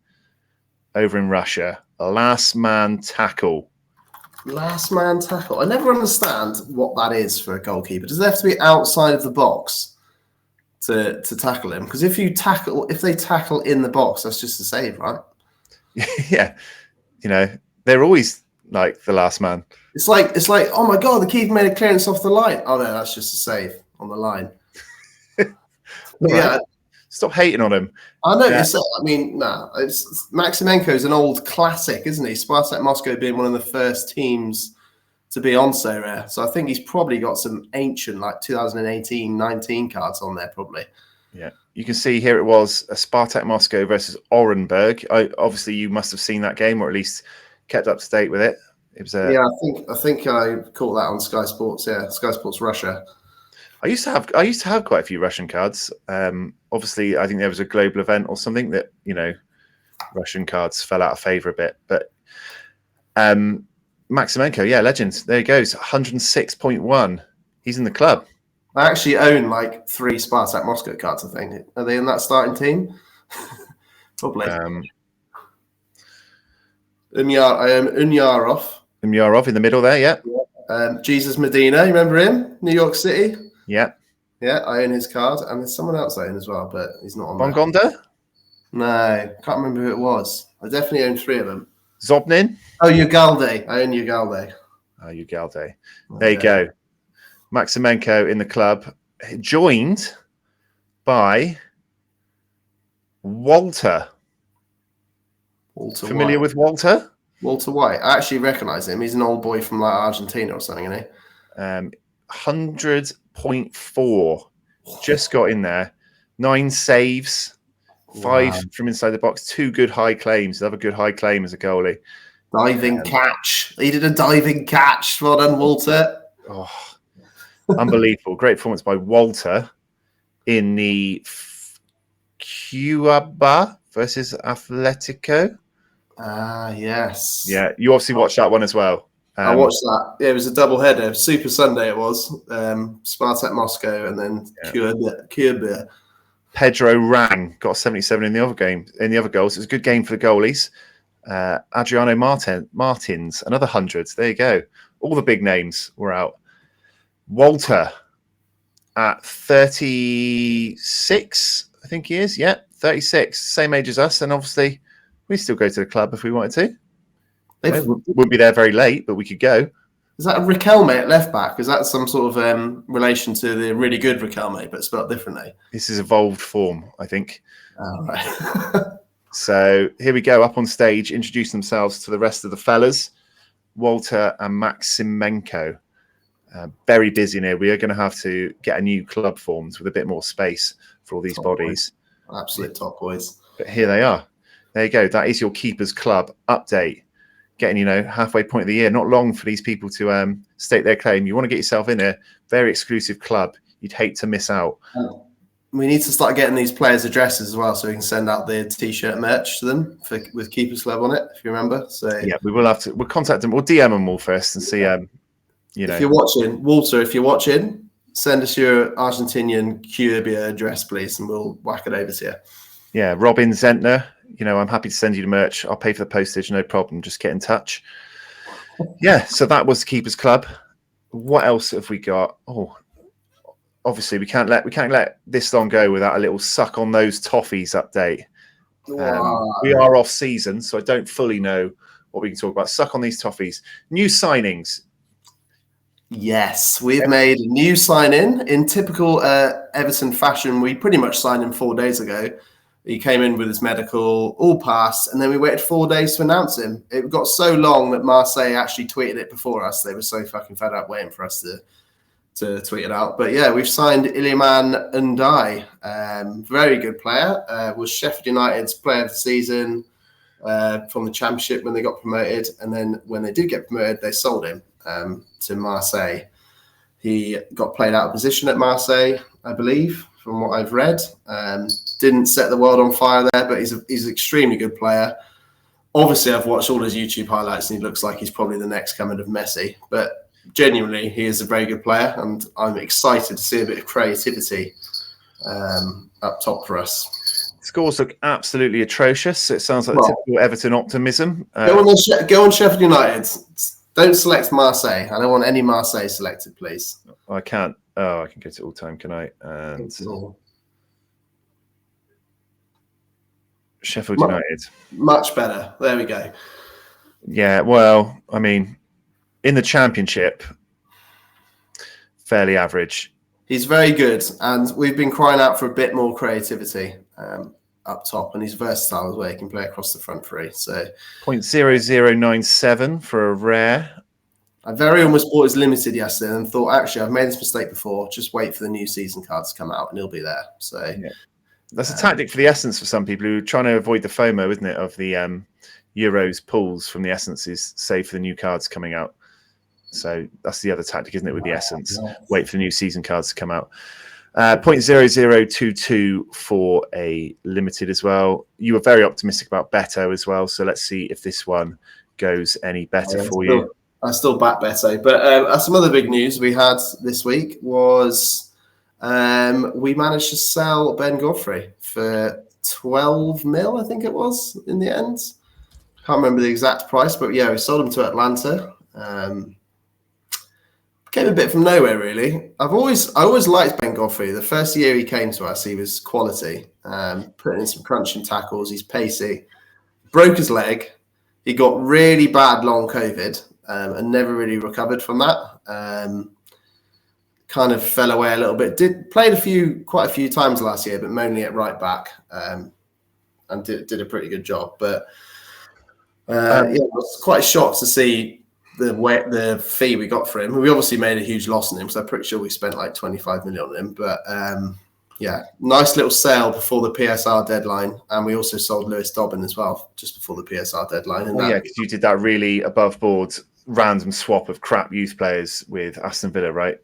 over in Russia. Last man tackle. Last man tackle. I never understand what that is for a goalkeeper. Does it have to be outside of the box to tackle him? Because if they tackle in the box, that's just a save, right? Yeah, they're always like the last man. It's like, oh my god, the keeper made a clearance off the line. Oh no, that's just a save on the line. Yeah, stop hating on him. I know. I mean, Maximenko's an old classic, isn't he? Spartak Moscow being one of the first teams to be on Sorare. So I think he's probably got some ancient, like 2018-19 cards on there, probably. Yeah, you can see here it was a Spartak Moscow versus Orenburg. Obviously, you must have seen that game, or at least kept up to date with it. It was I think I caught that on Sky Sports. Yeah, Sky Sports Russia. I used to have quite a few Russian cards. Obviously, I think there was a global event or something that Russian cards fell out of favor a bit. But Maximenko, yeah, legend. There he goes, 106.1. He's in the club. I actually own like 3 Spartak Moscow cards. I think are they in that starting team? Probably. I own Unyarov. Unyarov in the middle there, yeah. Jesus Medina, you remember him? New York City. Yeah. Yeah, I own his card, and there's someone else I own as well, but he's not on Bongonda? There. No, can't remember who it was. I definitely own 3 of them. Zobnin? Oh, Ugalde. I own Ugalde. Oh, Ugalde. There you go. Maximenko in the club, joined by Walter. Familiar with Walter? Walter White. I actually recognise him. He's an old boy from like Argentina or something, isn't he? 100.4. Just got in there. 9 saves, 5 from inside the box, 2 good high claims. Another good high claim as a goalie. Diving catch. He did a diving catch. Well done, Walter. Oh, unbelievable. Great performance by Walter in the Cuaba versus Atletico. Yes. Yeah, you obviously watched that one as well. I watched that. Yeah, it was a double header. Super Sunday it was. Spartak Moscow and then Cuba. Pedro Rang got 77 in the other game. In the other goals, it was a good game for the goalies. Adriano Martins, another 100. There you go. All the big names were out. Walter at 36, I think he is. Yeah, 36, same age as us, and obviously we still go to the club if we wanted to. Wouldn't be there very late, but we could go. Is that a Riquelme at left back? Is that some sort of relation to the really good Riquelme, but spelled differently? This is evolved form, I think. Oh, right. So here we go, up on stage, introduce themselves to the rest of the fellas. Walter and Maximenko. Very busy in here. We are going to have to get a new club formed with a bit more space for all these bodies. Absolute top boys. But here they are. There you go. That is your Keepers Klub update. Getting, halfway point of the year. Not long for these people to state their claim. You want to get yourself in a very exclusive club. You'd hate to miss out. We need to start getting these players' addresses as well, so we can send out the T-shirt merch to them with Keepers Klub on it, if you remember. So yeah, we will have to. We'll contact them. We'll DM them all first and see. If you're watching, Walter, if you're watching, send us your Argentinian Cuba address, please, and we'll whack it over to you. Yeah, Robin Zentner. I'm happy to send you the merch. I'll pay for the postage, no problem. Just get in touch. Yeah, so that was Keepers Klub. What else have we got? Oh, obviously we can't let this long go without a little suck on those Toffees update. We are off season, so I don't fully know what we can talk about. Suck on these Toffees. New signings. Yes, we've made a new sign-in. In typical Everton fashion, we pretty much signed him 4 days ago. He came in with his medical, all passed, and then we waited 4 days to announce him. It got so long that Marseille actually tweeted it before us. They were so fucking fed up waiting for us to tweet it out. But yeah, we've signed Iliman Ndiaye. Very good player. Was Sheffield United's player of the season from the Championship when they got promoted. And then when they did get promoted, they sold him to Marseille. He got played out of position at Marseille, I believe, from what I've read. Didn't set the world on fire there, but he's an extremely good player. Obviously, I've watched all his YouTube highlights, and he looks like he's probably the next coming of Messi. But genuinely, he is a very good player, and I'm excited to see a bit of creativity up top for us. Scores look absolutely atrocious. It sounds like the typical Everton optimism. Go on Sheffield United. Don't select Marseille. I don't want any Marseille selected, please. I can't. Oh, I can go to all time, can I? And Sheffield United. Much better. There we go. Yeah, well, I mean, in the Championship, fairly average. He's very good, and we've been crying out for a bit more creativity up top, and he's versatile as well. He can play across the front three. So 0.0097 for a rare. I very almost bought his limited yesterday and thought, actually, I've made this mistake before. Just wait for the new season cards to come out, and he'll be there. So yeah. That's a tactic for the Essence for some people who are trying to avoid the FOMO, isn't it, of the Euros pools from the Essences, save for the new cards coming out. So that's the other tactic, isn't it, with the Essence? Wait for the new season cards to come out. 0.0022 for a limited as well. You were very optimistic about Beto as well. So let's see if this one goes any better for you. I still back Beto. But some other big news we had this week was we managed to sell Ben Godfrey for 12 mil, I think it was, in the end. Can't remember the exact price, but yeah, we sold him to Atlanta. Came a bit from nowhere, really. I always liked Ben Godfrey. The first year he came to us, he was quality. Putting in some crunching tackles. He's pacey. Broke his leg. He got really bad long COVID and never really recovered from that. Kind of fell away a little bit. Played quite a few times last year, but mainly at right back, and did a pretty good job. But yeah, I was quite shocked to see the fee we got for him. We obviously made a huge loss on him, so I'm pretty sure we spent like 25 million on him. But yeah, nice little sale before the PSR deadline, and we also sold Lewis Dobbin as well just before the PSR deadline. And yeah, because you did that really above board random swap of crap youth players with Aston Villa, right?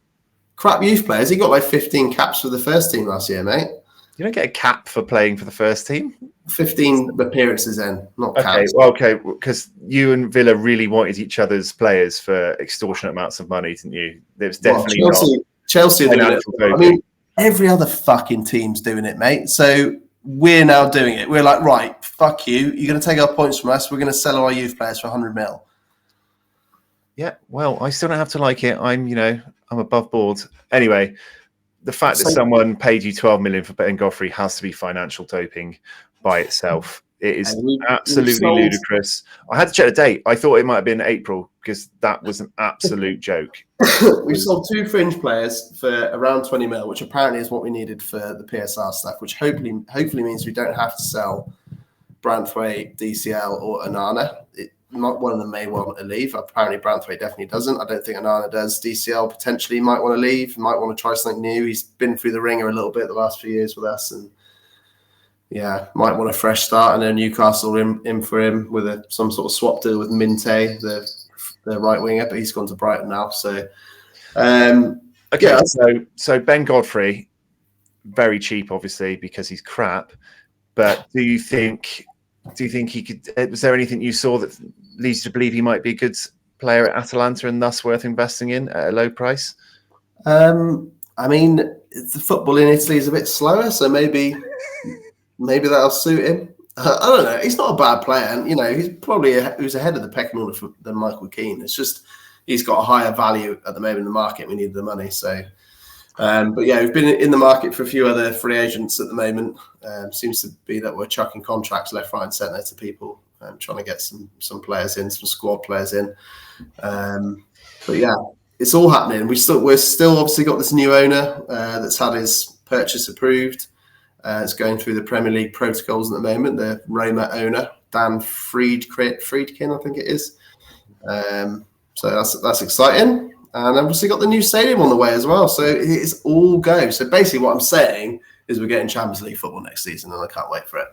Crap youth players. He got like 15 caps for the first team last year, mate. You don't get a cap for playing for the first team. 15 appearances then, not caps. Okay, because you and Villa really wanted each other's players for extortionate amounts of money, didn't you? There was definitely Chelsea are doing it. I mean, every other fucking team's doing it, mate. So we're now doing it. We're like, right, fuck you. You're going to take our points from us. We're going to sell our youth players for 100 mil. Yeah, well, I still don't have to like it. I'm above board. Anyway, the fact that someone paid you 12 million for Ben Godfrey has to be financial doping by itself. It is absolutely ludicrous. I had to check the date. I thought it might have been April because that was an absolute joke. We sold 2 fringe players for around 20 mil, which apparently is what we needed for the PSR stuff, which hopefully means we don't have to sell Branthwaite, DCL or Onana. Not one of them may want to leave. Apparently, Branthwaite definitely doesn't. I don't think Onana does. DCL potentially might want to leave. Might want to try something new. He's been through the ringer a little bit the last few years with us, and yeah, might want a fresh start. And then Newcastle in for him with some sort of swap deal with Minte, the right winger, but he's gone to Brighton now. So, okay. Yeah. So Ben Godfrey, very cheap, obviously, because he's crap. But do you think he could? Was there anything you saw that leads you to believe he might be a good player at Atalanta and thus worth investing in at a low price? I mean, the football in Italy is a bit slower, so maybe that'll suit him. I don't know. He's not a bad player, and he's probably who's ahead of the pecking order than Michael Keane. It's just he's got a higher value at the moment in the market. We need the money, so. But yeah, we've been in the market for a few other free agents at the moment. Seems to be that we're chucking contracts left, right, and centre to people, trying to get some players in, some squad players in. But yeah, it's all happening. We're still obviously got this new owner that's had his purchase approved. It's going through the Premier League protocols at the moment. The Roma owner, Dan Friedkin, I think it is. So that's exciting. And obviously got the new stadium on the way as well. So it's all go. So basically what I'm saying is we're getting Champions League football next season, and I can't wait for it.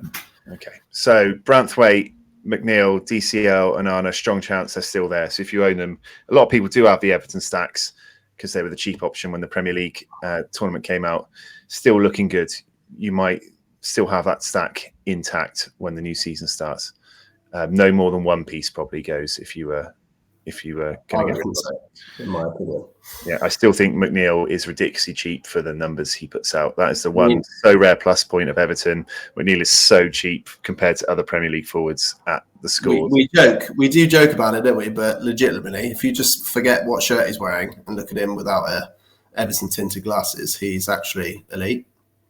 Okay. So Branthwaite, McNeil, DCL, and Anna, strong chance they're still there. So if you own them, a lot of people do have the Everton stacks because they were the cheap option when the Premier League tournament came out. Still looking good. You might still have that stack intact when the new season starts. No more than one piece probably goes if you were going to get in my opinion. Yeah, I still think McNeil is ridiculously cheap for the numbers he puts out. That is the one so rare plus point of Everton. McNeil is so cheap compared to other Premier League forwards at the scores. We do joke about it, don't we? But legitimately, if you just forget what shirt he's wearing and look at him without Everton tinted glasses, he's actually elite.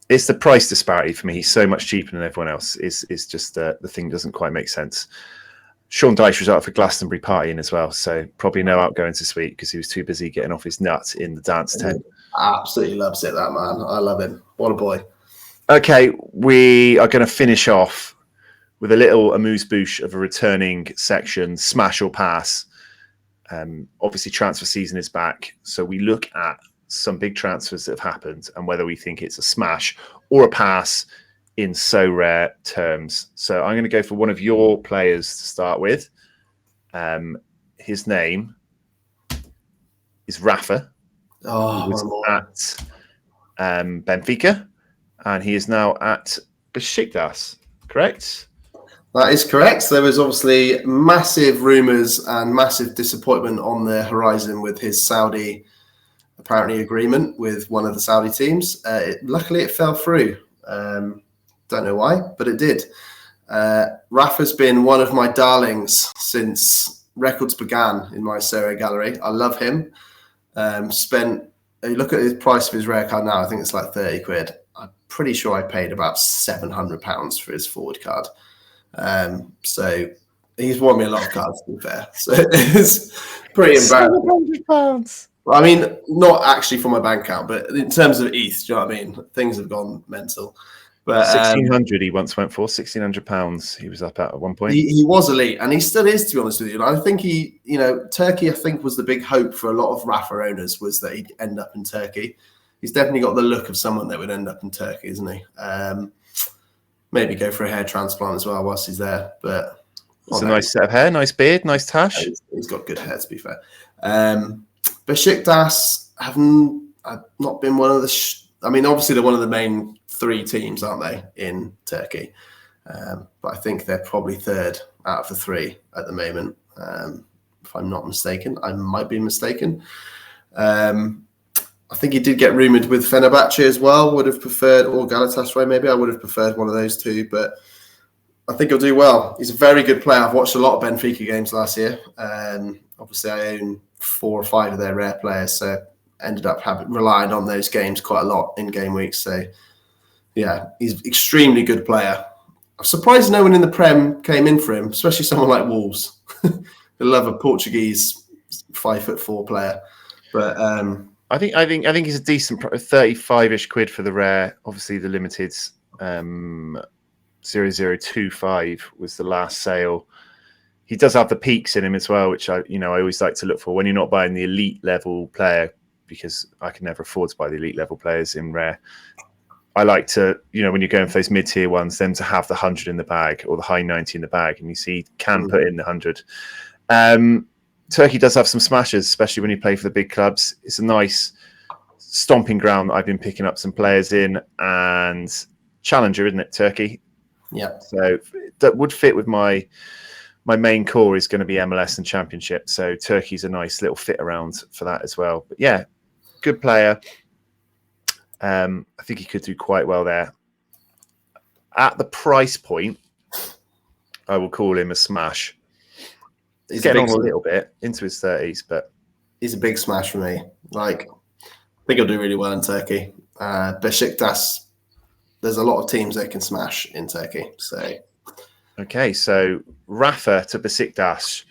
It's the price disparity for me. He's so much cheaper than everyone else. Is just the thing doesn't quite make sense. Sean Dyche was out for Glastonbury partying as well, so probably no outgoings this week because he was too busy getting off his nut in the dance tent. Absolutely loves it, that man. I love him. What a boy. Okay, we are going to finish off with a little amuse-bouche of a returning section, smash or pass. Obviously, transfer season is back, so we look at some big transfers that have happened and whether we think it's a smash or a pass in so rare terms. So I'm going to go for one of your players to start with. His name is Rafa. He was at Benfica, and he is now at Besiktas, correct? That is correct. There was obviously massive rumours and massive disappointment on the horizon with his Saudi, apparently, agreement with one of the Saudi teams. Luckily, it fell through. Don't know why, but it did. Rafa's been one of my darlings since records began in my Sorare gallery. I love him. Look at the price of his rare card now. I think it's like 30 quid. I'm pretty sure I paid about £700 for his forward card. So he's won me a lot of cards, to be fair. So it's pretty embarrassing. £700. I mean, not actually for my bank account, but in terms of ETH, do you know what I mean? Things have gone mental. But 1,600 he once went for, £1,600 he was up at one point. He was elite, and he still is, to be honest with you. And I think Turkey, I think, was the big hope for a lot of Rafa owners, was that he'd end up in Turkey. He's definitely got the look of someone that would end up in Turkey, isn't he? Maybe go for a hair transplant as well whilst he's there. But it's a nice set of hair, nice beard, nice tash. He's got good hair, to be fair. Besiktas have not been one of the... obviously they're one of the main three teams, aren't they, in Turkey? But I think they're probably third out of the three at the moment, if I'm not mistaken. I might be mistaken. I think he did get rumoured with Fenerbahce as well. Would have preferred, or Galatasaray maybe. I would have preferred one of those two, but I think he'll do well. He's a very good player. I've watched a lot of Benfica games last year. Obviously, I own 4 or 5 of their rare players, so ended up relying on those games quite a lot in Gameweeks. So, yeah, he's an extremely good player. I'm surprised no one in the Prem came in for him, especially someone like Wolves. They love a Portuguese 5'4" player. But I think he's a decent 35-ish quid for the rare. Obviously, the limited 0025 was the last sale. He does have the peaks in him as well, which I always like to look for when you're not buying the elite level player, because I can never afford to buy the elite level players in rare. I like to, when you're going for those mid-tier ones, them to have the 100 in the bag or the high 90 in the bag, and you see can put in the 100. Turkey does have some smashes, especially when you play for the big clubs. It's a nice stomping ground that I've been picking up some players in, and challenger, isn't it, Turkey? Yeah. So that would fit with my main core is going to be MLS and Championship. So Turkey's a nice little fit around for that as well. But yeah, good player. I think he could do quite well there. At the price point, I will call him a smash. He's getting on a little bit into his 30s, but he's a big smash for me. I think he'll do really well in Turkey. Besiktas, there's a lot of teams they can smash in Turkey. Okay, so Rafa to Besiktas,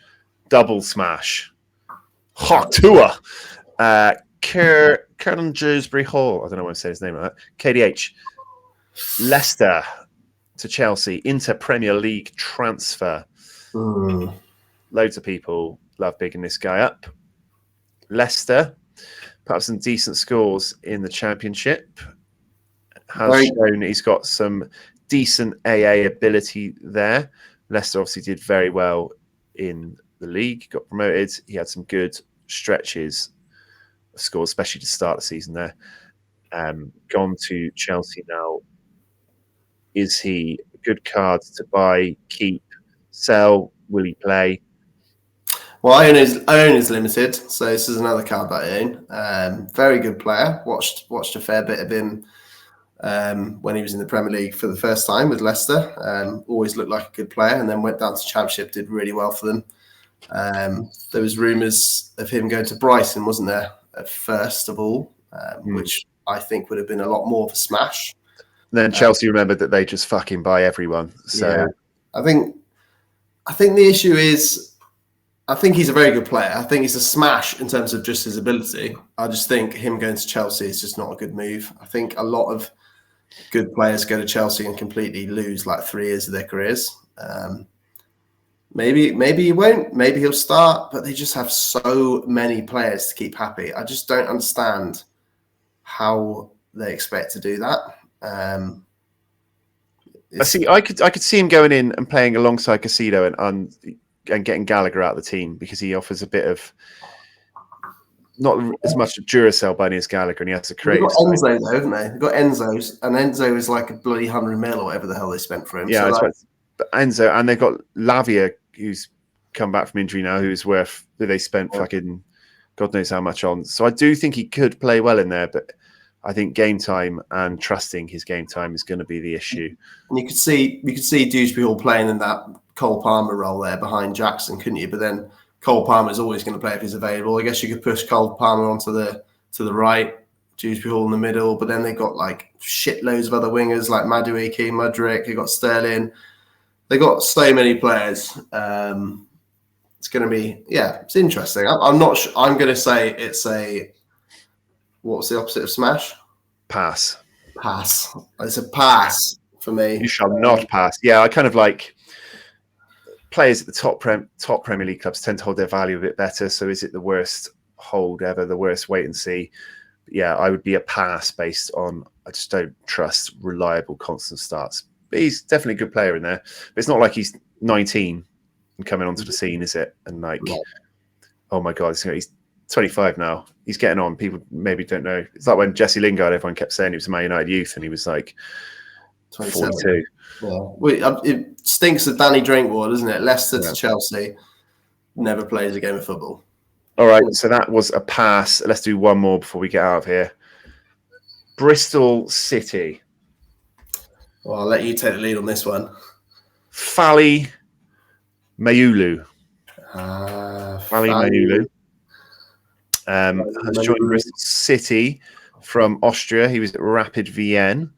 double smash. Hot tour. Kernan Dewsbury Hall. I don't know why I'm saying his name like that. KDH. Leicester to Chelsea. Into Premier League transfer. Loads of people love bigging this guy up. Leicester, perhaps some decent scores in the Championship. Has shown he's got some decent AA ability there. Leicester obviously did very well in the league, got promoted. He had some good stretches of scores, especially to start the season there. Gone to Chelsea now. Is he a good card to buy, keep, sell? Will he play? Well, I own his limited, so this is another card that I own. Very good player. Watched a fair bit of him when he was in the Premier League for the first time with Leicester. Always looked like a good player, and then went down to Championship, did really well for them. There was rumours of him going to Brighton, wasn't there, at first of all, which I think would have been a lot more of a smash. Then Chelsea remembered that they just fucking buy everyone. So yeah. I think the issue is, I think he's a very good player. I think he's a smash in terms of just his ability. I just think him going to Chelsea is just not a good move. I think a lot of good players go to Chelsea and completely lose like 3 years of their careers. Maybe he won't. Maybe he'll start, but they just have so many players to keep happy. I just don't understand how they expect to do that. I could see him going in and playing alongside Casido and getting Gallagher out of the team, because he offers a bit of not as much Duracell by as Gallagher, and he has to create. They've got Enzo though, haven't they? They've got Enzo's, and Enzo is like a bloody 100 mil or whatever the hell they spent for him. Yeah, so Enzo, and they've got Lavia, who's come back from injury now, who's worth they spent fucking God knows how much on. So I do think he could play well in there, but I think game time and trusting his game time is going to be the issue. And you could see Dewsbury Hall playing in that Cole Palmer role there behind Jackson, couldn't you? But then Cole Palmer's always going to play if he's available. I guess you could push Cole Palmer onto the right, Dewsbury Hall in the middle, but then they've got like shitloads of other wingers like Madueke, Mudryk, they've got Sterling. They've got so many players. It's going to be, it's interesting. I'm not sure. I'm going to say it's what's the opposite of smash? Pass. It's a pass for me. You shall not pass. Yeah, I kind of like players at the top Premier League clubs tend to hold their value a bit better. So is it the worst hold ever, the worst wait and see? But yeah, I would be a pass based on, I just don't trust reliable constant starts. But he's definitely a good player in there. But it's not like he's 19 and coming onto the scene, is it? And like, oh my God, he's 25 now. He's getting on. People maybe don't know. It's like when Jesse Lingard, everyone kept saying he was a Man United youth, and he was like 42. Yeah. It stinks of Danny Drinkwater, doesn't it? Leicester to Chelsea, never plays a game of football. All right, so that was a pass. Let's do one more before we get out of here. Bristol City. Well, I'll let you take the lead on this one. Fally Mayulu. Fally Mayulu. Has joined Bristol City from Austria. He was at Rapid Vienna.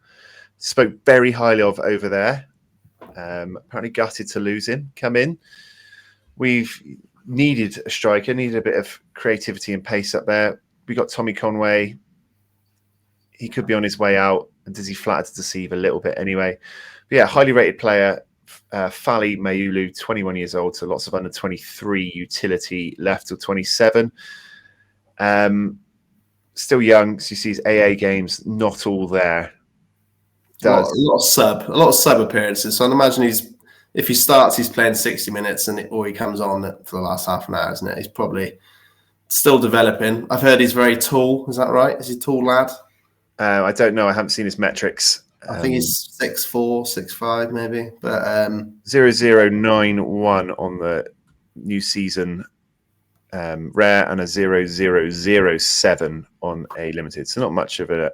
Spoke very highly of over there. Apparently gutted to lose him. Come in. We've needed a striker, needed a bit of creativity and pace up there. We got Tommy Conway. He could be on his way out. And does he flatter to deceive a little bit anyway? But yeah, highly rated player. Fally Mayulu, 21 years old, so lots of under 23 utility left till 27. Still young, so you see his AA games not all there. A lot of sub appearances. So I'd imagine if he starts, he's playing 60 minutes, or he comes on for the last half an hour, isn't it? He's probably still developing. I've heard he's very tall. Is that right? Is he a tall lad? I don't know. I haven't seen his metrics. I think he's 6'4", 6'5", maybe. But 0091 on the new season rare, and a 0007 on a limited. So not much of a.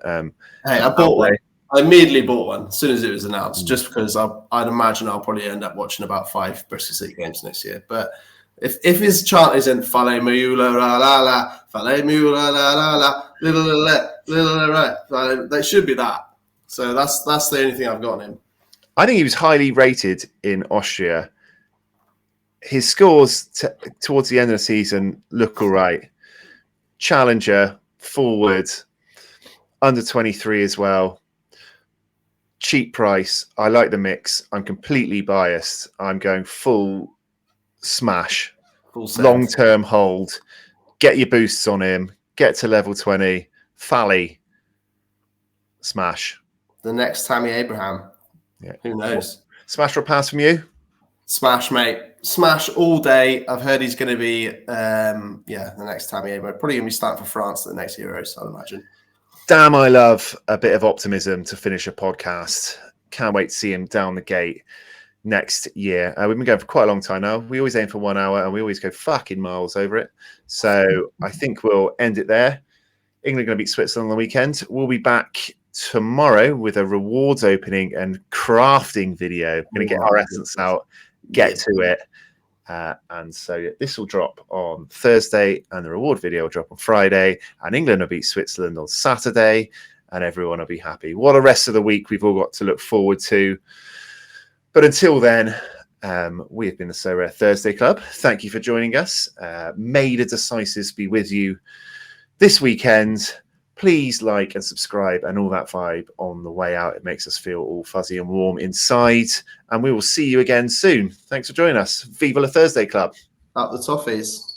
Hey, I bought one. I immediately bought one as soon as it was announced, just because I'd imagine I'll probably end up watching about 5 Bristol City games next year. But if his chant isn't Fale Miula la la la, Fale Miula la la la, little right, that should be that. So that's the only thing I've got on him. I think he was highly rated in Austria. His scores towards the end of the season look all right. Challenger, forward, under 23 as well. Cheap price. I like the mix. I'm completely biased. I'm going full smash, Full send. long-term hold. Get your boosts on him. Get to level 20. Fally. Smash. The next Tammy Abraham. Yeah. Who knows? Smash or pass from you? Smash, mate. Smash all day. I've heard he's going to be, the next Tammy Abraham. Probably going to be starting for France at the next Euros, I'd imagine. Damn, I love a bit of optimism to finish a podcast. Can't wait to see him down the gate next year. We've been going for quite a long time now. We always aim for 1 hour and we always go fucking miles over it. So I think we'll end it there. England going to beat Switzerland on the weekend. We'll be back tomorrow with a rewards opening and crafting video. We're going to get our essence out, get to it. And so this will drop on Thursday and the reward video will drop on Friday, and England will beat Switzerland on Saturday and everyone will be happy. What a rest of the week we've all got to look forward to. But until then, we have been the Sorare Thursday Club. Thank you for joining us. May the decisives be with you this weekend. Please like and subscribe and all that vibe on the way out. It makes us feel all fuzzy and warm inside. And we will see you again soon. Thanks for joining us. Viva la Thursday Club. Out the Toffees.